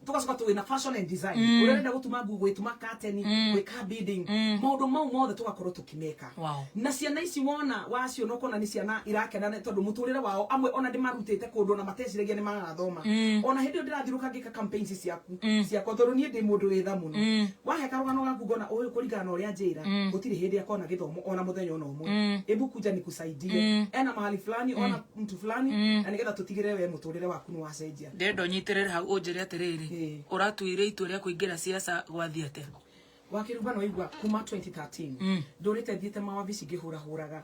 tugacoka twina fashion and design urenda gutuma nguo gwituma curtain gwika building maundu mau mothe tugakorwo tukimeka na ciana ici wona wacio no kona ni ciana irakena tondu muturire wao amwe ona ndimarutite kundu na mateciragia ni magathoma ona hindi ndirathiruka ngika campaigns ciakwa tondu nie ndi mundu witha muno wahe karugano gaku ngona uyu kuringana uria njira gutiri hindi akona githomo ona muthenya ona umwe ebukuja nikusaidie ena mahali fulani ona mtu fulani na nigetha tutigire we muturire waku ni wacenjia ndendo nyitirire hau unjire atiriri uratuire itu ria kuingira siasa gwathi atia wakirubano igwa kuma 2013 ndorite thiete mawabici ngihura-huraga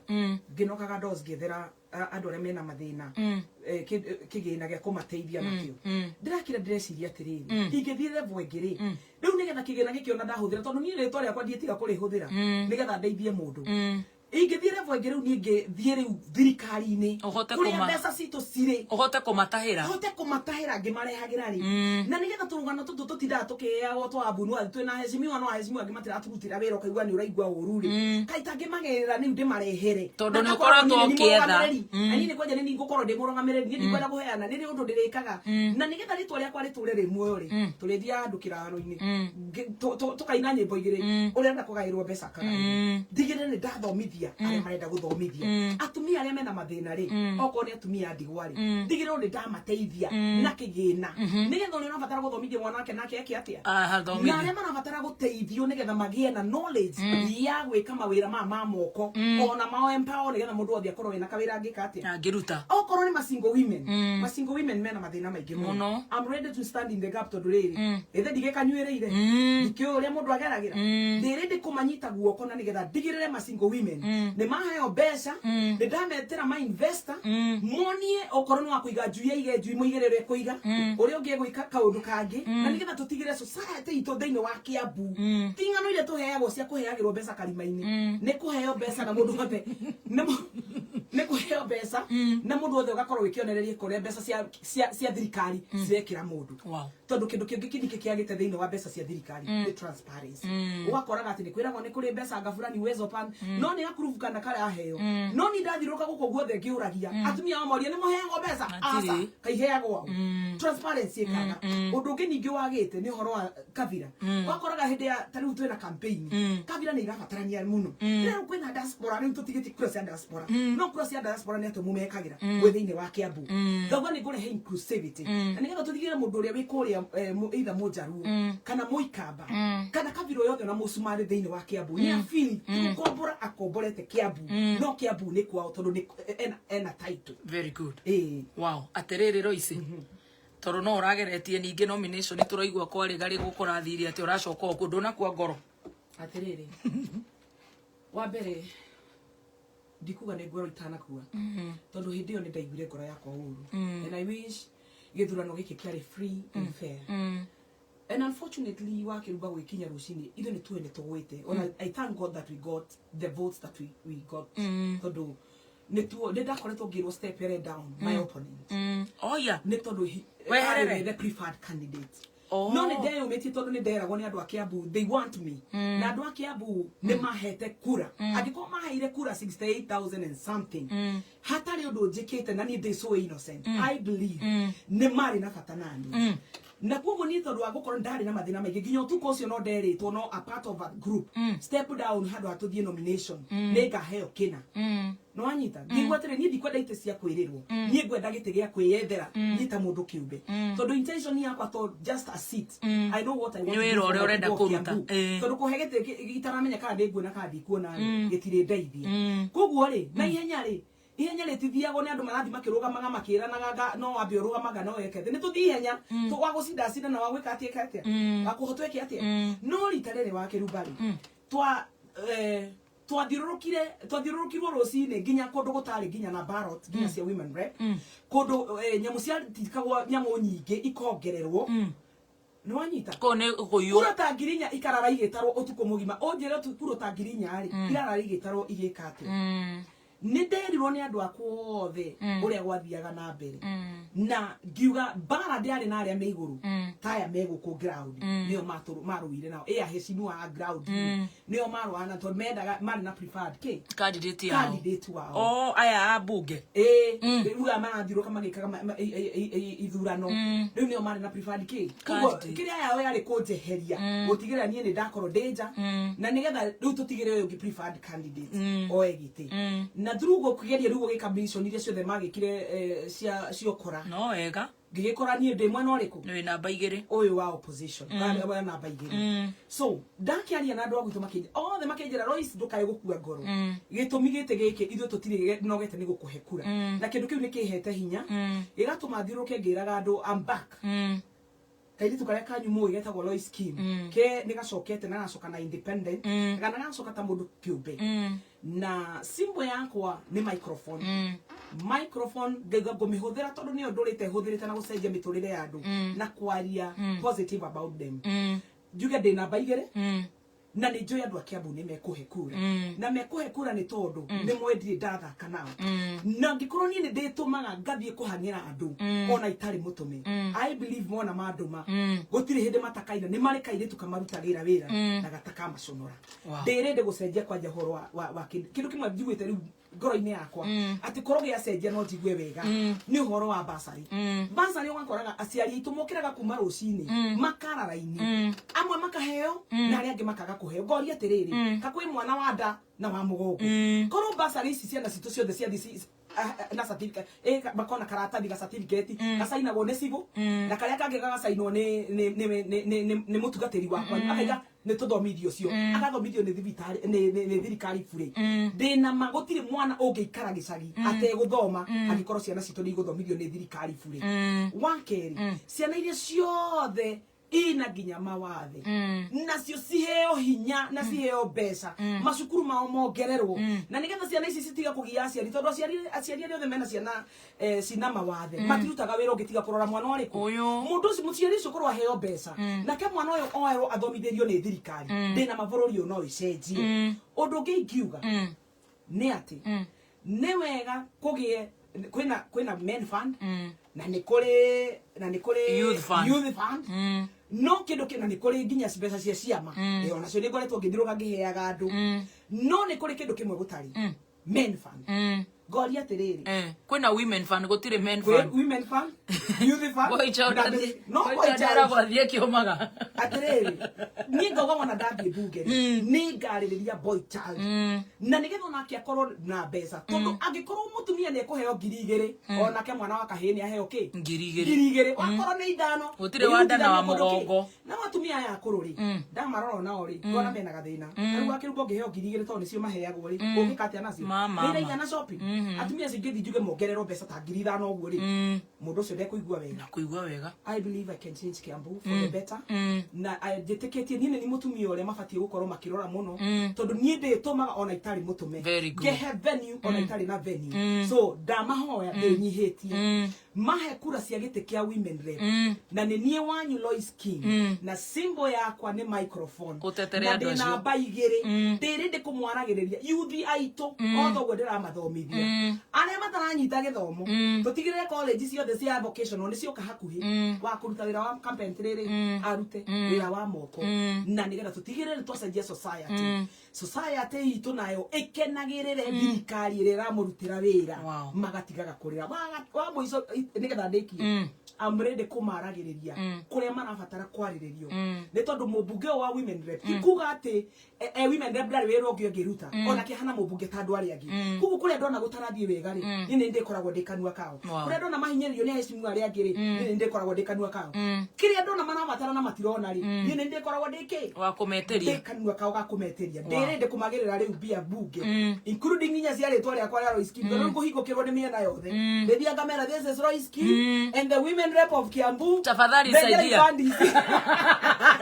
nginokaga ndos ngethera andu aria mena mathina kigina gia kumateithia nakio ndirakira ndireciria atiriri ingithie level ingiri riu nigetha kigina gikiona ndahuthira tondu nie ritwa riakwa ndietiga kurihuthira nigetha ndeithie mundu ingithie level ingiri ni ngithie riu thirikari-ini kuria mbeca citu ciri uhote kumatahira ngimarehagira ri na nigetha turugano tutu tutinda tukiheagwo twabunwa twina heshimiwa no heshimiwa ngimatira turutira wira ukaigua ni uraigua uru ri kaita ngimagerera ni ndimarehere tondu ni ukoratwo ukietha ani ni kwaje ni ngukorwo ndi murongamireri ni ndikwenda kuheana ni undu ndirikaga na nigetha ritwa riakwa riture rimwe ri turithia andu kiraro-ini tukaina nyimbo igiri urenda kugairwo mbeca kaga ndigire ni ndathomithia aria marenda guthomithia atumia aria mena mathina ri okorwo ni atumia ndigwa ri ndigire ni ndamateithia na kigina nigetha ni unabatara guthomithia mwanake nake eke atia na aria marabatara guteithio nigetha magie na knowledge ya gwika mawira ma moko ona mao empower nigetha mundu othia korwo ina kawira angika atia angiruta okorwo ni single women mena mathina maingi muno I'm ready to stand in the gap tondu riri ithe ndigikanyuireire ndikio uria mundu ageragira ndi ready kumanyita guoko na nigetha ndigirire single women ni maheo mbeca ni ndametera ma investor monie okorwo ni wa kuiga njui ige njui muigirire kuiga uria ungi gwika kaundu kangi na nigetha tutigire society itu thiini wa Kiambu tingano ile tuheagwo cia kuheagirwo mbeca karima-ini ni kuheo mbeca na mundu wothe ni kuheo mbeca na mundu wothe ugakorwo wikionereria kuria mbeca cia thirikari cirekira mundu tondu kindu kingi kiniki kiagite thiini wa mbeca cia thirikari ni transparency ugakoraga ati ni kwiragwo ni kuri mbeca ngafurani uwezo pan no ni akuruvu kana kare aheo no ni ndathiruka guko guothe ngiuragia atumia wa moria ni muheagwo mbeca asa kaiheagwo transparency ikaga undu ungi ningi wagite ni horo wa Kavira ugakoraga hindi ya tariu twina campaign Kavira ni irabatarania muno riu kwina diaspora riu tutigiti kura cia diaspora no kura cia diaspora ni atu mumekagira we thiini wa Kiambu thogwa ni ngurehe inclusivity na nigetha tuthigire mundu uria wi kuria either mujaruo kana muikamba kana Kavira yothe na musumari thiini wa Kiambu ni afili kukombora akomborete Kiambu no Kiambu ni kwao tondu ni ena title very good wow aterere Royce toro no urageretie ningi nomination turaigua kwari gari gukurathiria ati uracoka oku ndunakua ngoro aterere wa mbere ndikuga ni ngoro itanakua tondu hindi yo ni ndaiguire ngoro yakwa uru and I wish githurano giki kiari free and fair and unfortunately wakiruba gwikinya rucini ithe ni tuene tugwite I thank God that we got the votes that we got tondu ni tuo ndakoretwo ngirwo step down my opponent oh yeah ni tondu weherere the preferred candidate no ni ndeyo meti tondu ni nderagwo ni andu a Kiambu they want me na andu a Kiambu ni mahete kura agiko mahaire kura 68,000 and something hatari undu njikite na ni they so innocent I believe ni mari na fatanani na kugo ni tondu agukoro ndari na mathina maingi nginya utuko ucio no nderitwo no a part of a group step down handu hatuthie nomination nega heo kina no anyita ngigwa tere ni ndikwenda ite cia kwirirwo ni ngwenda gite gia kwiyethera nyita mundu kiumbe tondu intention yakwa to just a seat I know what I want to do ore urenda kuruta tondu kuhegete itaramenya kana ndiguona kana ndikuona gitire ndeithia koguo ri na ihenya retithiago ni andu marathi makirugamaga makiranaga no ambe urugamaga no yekete ni tuthi ihenya twagucinda cinda na wagwika atia akuhotwe ki atia no ritarere wa kirubari twathiururukirwo rucini nginya kundu gutari nginya na ballot nginya cia women rep kundu nyamu cia tikagwo nyamu nyingi ikongererwo no anyita kone kuyu kura ta ngirinya ikarara igitarwo utuko mugima onjere kura ta ngirinya ri irara igitarwo igikate ni nderirwo ni andu akuothe uria gwathiaga na mbere na ngiuga bara ndiari na aria me iguru taya meguku ground nio maruire nao hecimu wa ground nio marwana to mendaga mari na preferred candidate wao aya abunge uga marathiruka magikaga ithurano riu nio mari na preferred kiria yao yari kunjeheria gutigirira nie ni ndakoro danger na nigetha riu tutigire uyu preferred candidate oegite na drugo kugeria rugo gikamisoni iria ciothe magikire ciokora no ega ngigikora nie ndi mwena uriku ni namba 2 uyu wa opposition kana namba 2 so ndakiaria na andu agwitu makinja othe makinjira Royce ndukaye gukua ngoro gitumi gite giki ithu tutire nogete ni gukuhe kura na kindu kiu ni kihete hinya igatuma thiruke ngiraga andu I'm back kairi tukare kanyu mu igetagwo Royce Kim ke ni gacokete na gacoka na independent kana gacoka ta mundu kiumbe na simbo yakwa ni microphone ngaiga ngumihũthĩra tondu niyo ndũrĩte hũthĩrĩte na gũcenjia mĩtũrĩre ya andũ na kwaria positive about them njuge ndĩ namba 2 na nĩ njũĩ andũ a Kiambu nĩ mekũhe kura na mekũhe kura nĩ tondũ nĩ mwendire ndathaka nao na ngĩkorwo niĩ nĩ ndĩtũmaga ngathiĩ kũhang'ĩra andũ ona itarĩ mũtũme I believe mona mandũma gũtirĩ hĩndĩ matakaina nĩ marĩ kairĩtu kamarutagĩra wĩra na gatakamaconora ndĩrĩndĩ gũcenjia kwanja ũhoro wa kĩndũ kĩmwe njiguĩte rĩu ngoro-inĩ yakwa ati korwo gĩacenjia no njigue wega nĩ ũhoro wa basari ũgakoraga aciari aitũ mokĩraga kuma rũcinĩ makara raini amwe makaheo na arĩa angĩ makaga kũheo ngoria atĩrĩrĩ kakwĩ mwana wa nda na wa mũgongo korwo basari ici ciana citũ ciothe ciathiĩ na certificate makona karatathi ga certificate gacainagwo nĩ cibũ na karĩa kangĩ gagacainwo nĩ mũtungatĩri wakwa akaiga nĩ tũthomithio cio agathomithio nĩ thirikari bure ndĩna ma gũtirĩ mwana ũngĩikara gĩcagi ategũthoma angĩkorwo ciana citũ nĩ igũthomithio nĩ thirikari bure wa kerĩ ciana iria ciothe ina nginya mawathe nacio ciheo hinya na ciheo mbeca macukuru mao mongererwo na nigetha ciana ici citiga kugia aciari tondu aciari othe mena ciana cina mawathe matirutaga wĩra ũngĩtiga kũrora mwana ũrĩkũ mũndũ ũcio mũciari ũcio korwo aheo mbeca nake mwana ũyũ oerwo athomithirio nĩ thirikari ndĩna mabũrũri ũyũ no ĩcenjie ũndũ ũngĩ ingiuga nĩ atĩ nĩ wega kũgĩe kwĩna men fund na nĩ kũrĩ youth fund no kindu kina ni kuri nginya mbeca cia ciama ona cio ni ngoretwo ngithiruga ngiheaga andu no ni kuri kindu kimwe gutari men fund ngoria atiriri kwina women fund gutire men fund women fund youth fund no kwajara gwathie kiomaga atiriri ni ngogo wana ndathie bunge ni ngaririria boy child na nigetha onake akorwo na mbeca tondu angikorwo mutumia ni ekuheo 2,000 onake mwana wa kahini aheo ki 2,000 wakorwo ni 5 gutire wanda na wa mugongo na watumia aya akuru ri ndamarora nao ri ngona mena gathina aruga kirumbo ngiheo 2,000 tondu nicio maheagwo ri ungikate nacio ni igana shopping atumia cingithi njuge mongererwo mbeca ta 5,000 uguo ri mundu ucio ndekuigua wega I believe I can change Kiambu for the better na njĩtĩkĩtie niĩ nĩ mũtumia ũrĩa mabatie gũkorwo makirora muno tondu niĩ ndĩtũmaga ona itarĩ mũtume ngehe venue ona itarĩ na venue so ndamahoya ndĩnyihĩtie mahe kura cia gĩtĩ kĩa women rep na nĩ niĩ wanyu Royce Kim na symbol yakwa nĩ microphone na ndĩ namba 2 ndĩrĩndĩ kũmwaragĩrĩria yuthi aitũ othe ũguo ndĩramathomithia arĩa mataranyita gĩthomo tũtigĩrĩre college ciothe ciothe cia vocational ni cioka hakuhi wa kuruta wira wa campaign riri arute wira wa moko na nigetha tutigirire twacenjia society itu nayo ikenagirire thirikari ira ramurutira wira magatigaga kurira wa muico nigetha ndiki I'm ready kumaragiriria kuria marabatara kwariririo ni tondu mubunge wa women rep ikuga ati women rep ndari wira ungi ngiruta ona kihana mubunge tandu ari angi kugu kuria ndona gutarathie wega ri ni ndikoragwo ndikanua kao kuria ndona mahinyiririo ni aicimu ari angi ri ni ndikoragwo ndikanua kao kiria ndona marabatara na matirona ri ni ndikoragwo ndiki wa kumeteria ndikanua kao ga kumeteria ndire ndikumagirira riu bia bunge including ninya cia ritwa ria kwa Royce Kim ndo nguhingukirwo ni miena yothe ndithia ngamera this is Royce Kim and the women rep of Kiambu tafadhali saidia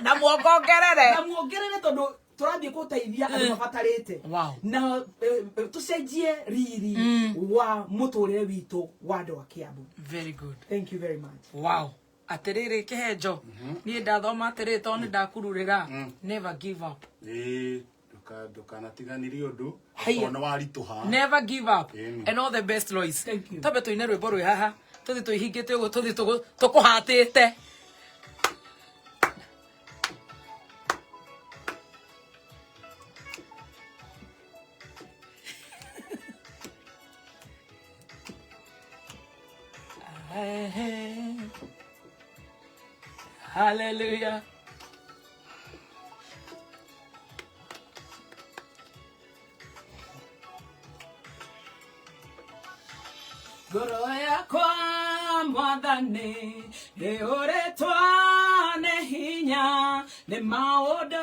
na muongerere tondu turathie kuteithia andu mabatarite na tucenjie riri wa muturire witu wa andu a Kiambu. Very good, thank you very much. Wow, atiriri kihenjo ni ndathoma atiri toni ndakururira never give up. Ndukanatiganirie undu ona warituha, never give up and all the best, Lois. Tabe tuine rwimbo rwi haha tuthi twihingite uguo tuthi tukuhatite hallelujah. Goro yakwa mwathani ni uretwa ne hinya ni maundu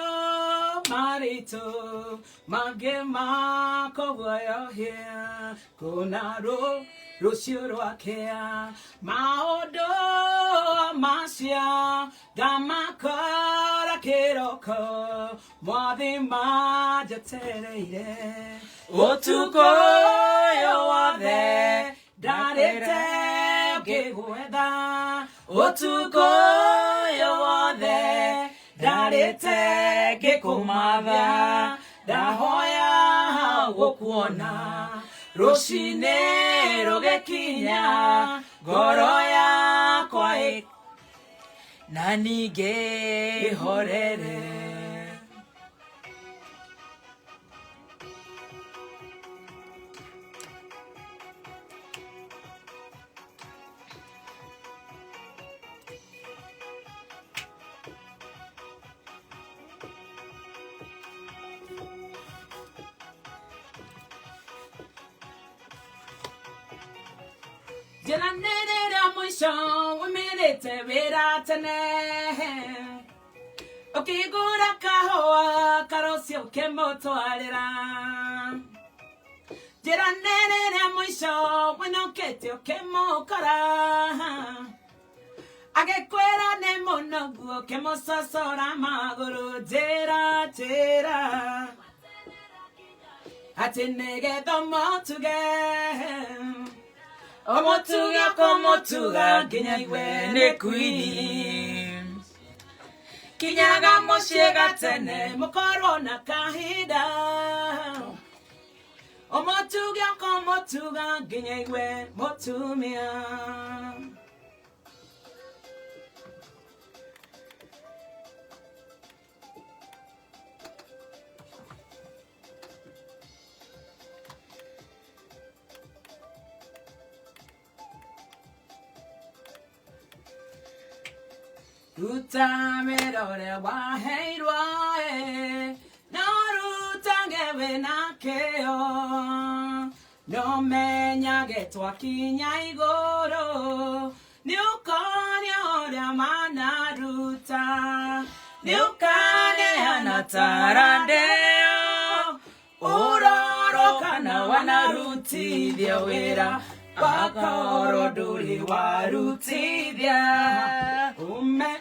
maritu mange makoguoyohia kuna rucio rwakea maundu macio ngamakora kiroko mwathi manjetereire utuko yo wothe ndarite ngigwetha utuko yo wothe ndarite ngikumatha ndahoya gukuona rucine rugikinya ngoro yakwa na ningihorere. Jena nene ra mwisho wimirite wira tene ukigura kahoa karocio kimutwarira jera nene ra mwisho winokete ukimukora agekwera ne monoguo kimusosora maguru jera atinege domo tuge omotuga komotuga nginya iwe ne queen kinyaga muciega tene mukorwo na kahinda omotuga komotuga nginya iwe mutumia Utamerore waheirwa no rutangewe nakeo no menyage twakinya igoro ni ukoria oria manaruta ni ukane anatarandeo uroroka na wanarutithia wira wakoro nduri warutithia ume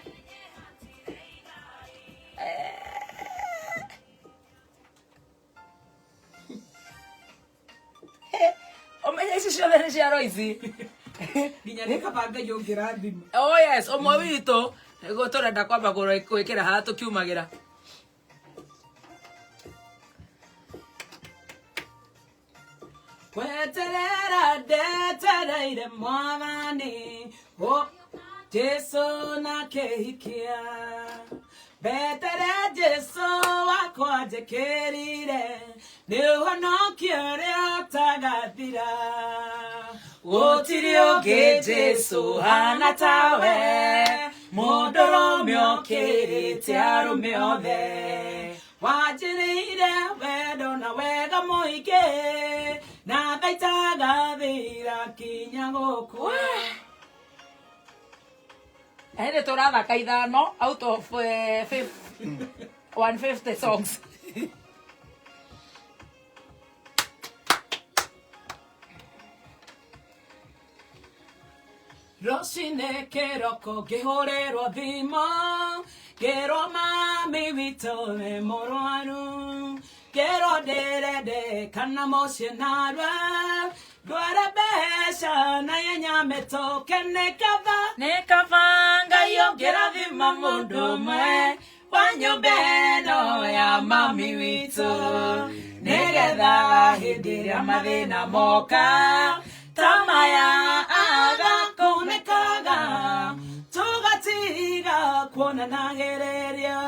Isi ciothe nĩ cia Royce nginya nikabanga yongira thimu. Oh yes, omwe witũ nĩguo tũrenda kwamba gwĩkĩra haha tũkiumagĩra. Weterera detereire mwathani Jesu na kehikia Betere Jesu wakwa njikirire ni uhonokio ria utagathira gutiri ungi Jesu hana tawe mundurume ukirite arume othe wanjirire wendo na wega muingi na ngaitagathira kinya guku Ende turatha ithano out of 150 songs. Rocine keroko ngihurerwo thimo ngirwo mami witũ nĩ mũrwaru ngirwo ndĩrende kana mũciĩ narua ndware mbeca na yenyame tũke nĩ kaba Ngai ũngĩrathima mũndũ ũmwe wa nyũmba ĩno ya mami witũ nĩgetha hĩndĩ ĩrĩa mathĩna moka ta maya agakunĩkaga tũgatiga kuonanagĩrĩrio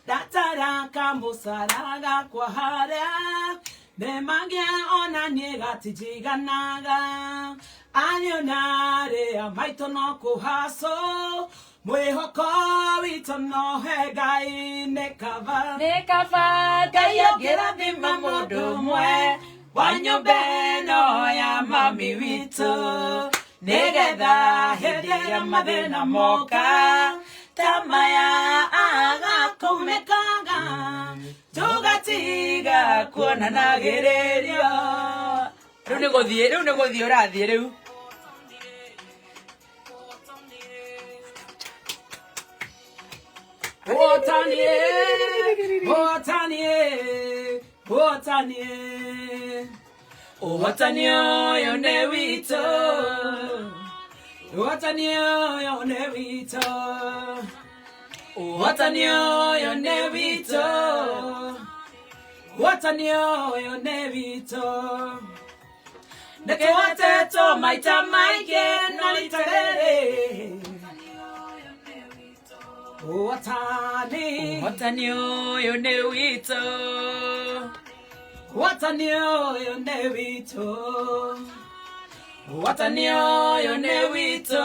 ndatara kamũcara gakwa harĩa nĩmagĩa ona niĩ gatinjiganaga anyonare maitũ no kũhacũ mwĩhoko witũ no he Ngai nĩ kaba Ngai ũngĩrathima mũndũ ũmwe wa nyũmba ĩno ya mami witũ nĩgetha hĩndĩ ĩrĩa mathĩna moka ta maya agakumĩkaga tũgatiga kuonanagĩrĩrio rĩu nĩ gũthiĩ ũrathiĩ rĩu Ũhotani ũyũ nĩ witũ Ũhotani ũyũ nĩ witũ Ũhotani ũyũ nĩ witũ Ũhotani ũyũ nĩ witũ Nĩtũhotetwo maita maingĩ na rita rĩrĩ Ũhotani ũyũ nĩ witũ Ũhotani ũyũ nĩ witũ Ũhotani ũyũ nĩ witũ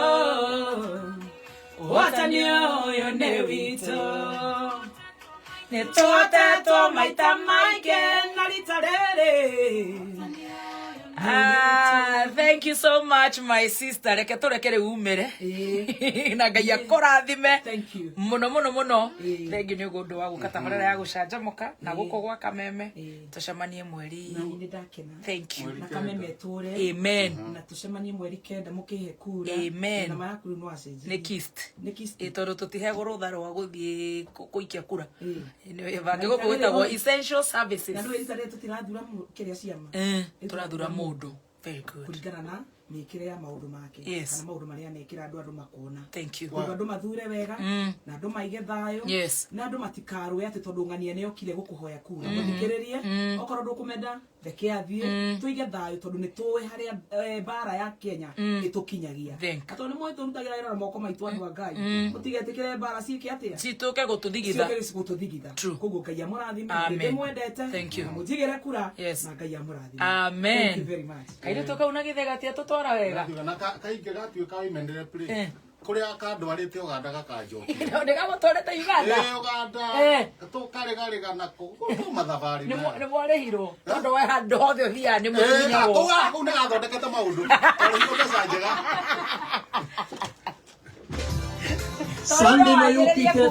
Ũhotani ũyũ nĩ witũ Nĩtũhotetwo maita maingĩ na rita rĩrĩ Thank you so much my sister reke turekere umire na Ngai akũrathime muno muno muno thengi nĩ ũndũ wa gũka tabarĩra ya gũcanjamũka na gũkũ gwa Kameme tucemanie mweri thank you na Kameme tũre amen na tucemanie mweri 9 mũkĩhe kura amen na makuru no acenjie nĩ kist tondũ tũtihegwo rũtha rwa gũthiĩ kũikia kura nĩ bange gũkũ gwĩtagwo essential services na nĩ wĩtarĩ tũtirathura kĩrĩa ciama tũrathura mũndũ very good kuringana na mĩkĩre ya maũndũ make kana maũndũ marĩa anekĩra andũ makona thank you andũ mathure wega na andũ maige thayũ na andũ matikarũe atĩ tondũ ng'ania nĩokire gũkũhoya kura mũthikĩrĩrie okorwo ndũkũmenda reke athiĩ tuige thayũ tondũ nĩtũĩ harĩa mbara ya Kenya ĩtũkinyagia tondũ nĩ mũĩ tũrutagĩra wĩra na moko maitũ andũ a Ngai mũtigetĩkĩre mbara ciĩke atĩa citũke gũtũthigitha koguo Ngai amũrathime ndĩmwendete na mũnjigĩre kura na Ngai amũrathime amen thank you very much kairĩtu kau na gĩthega tia tũtwara wega na kaingĩ gatuĩka oimendere play kuria kandwarite Uganda gakanjoki ndigamutwarite Uganda Uganda tukarega nako mathabari nĩ mwarĩhirwo tondũ we handũ hothe ũthiaga nĩ mũkinyagwo kũu nĩ gathondekete maũndũ tondũ higo mbeca njega Sunday na yũkĩte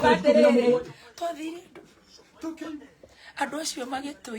twathire andũ acio magĩtũ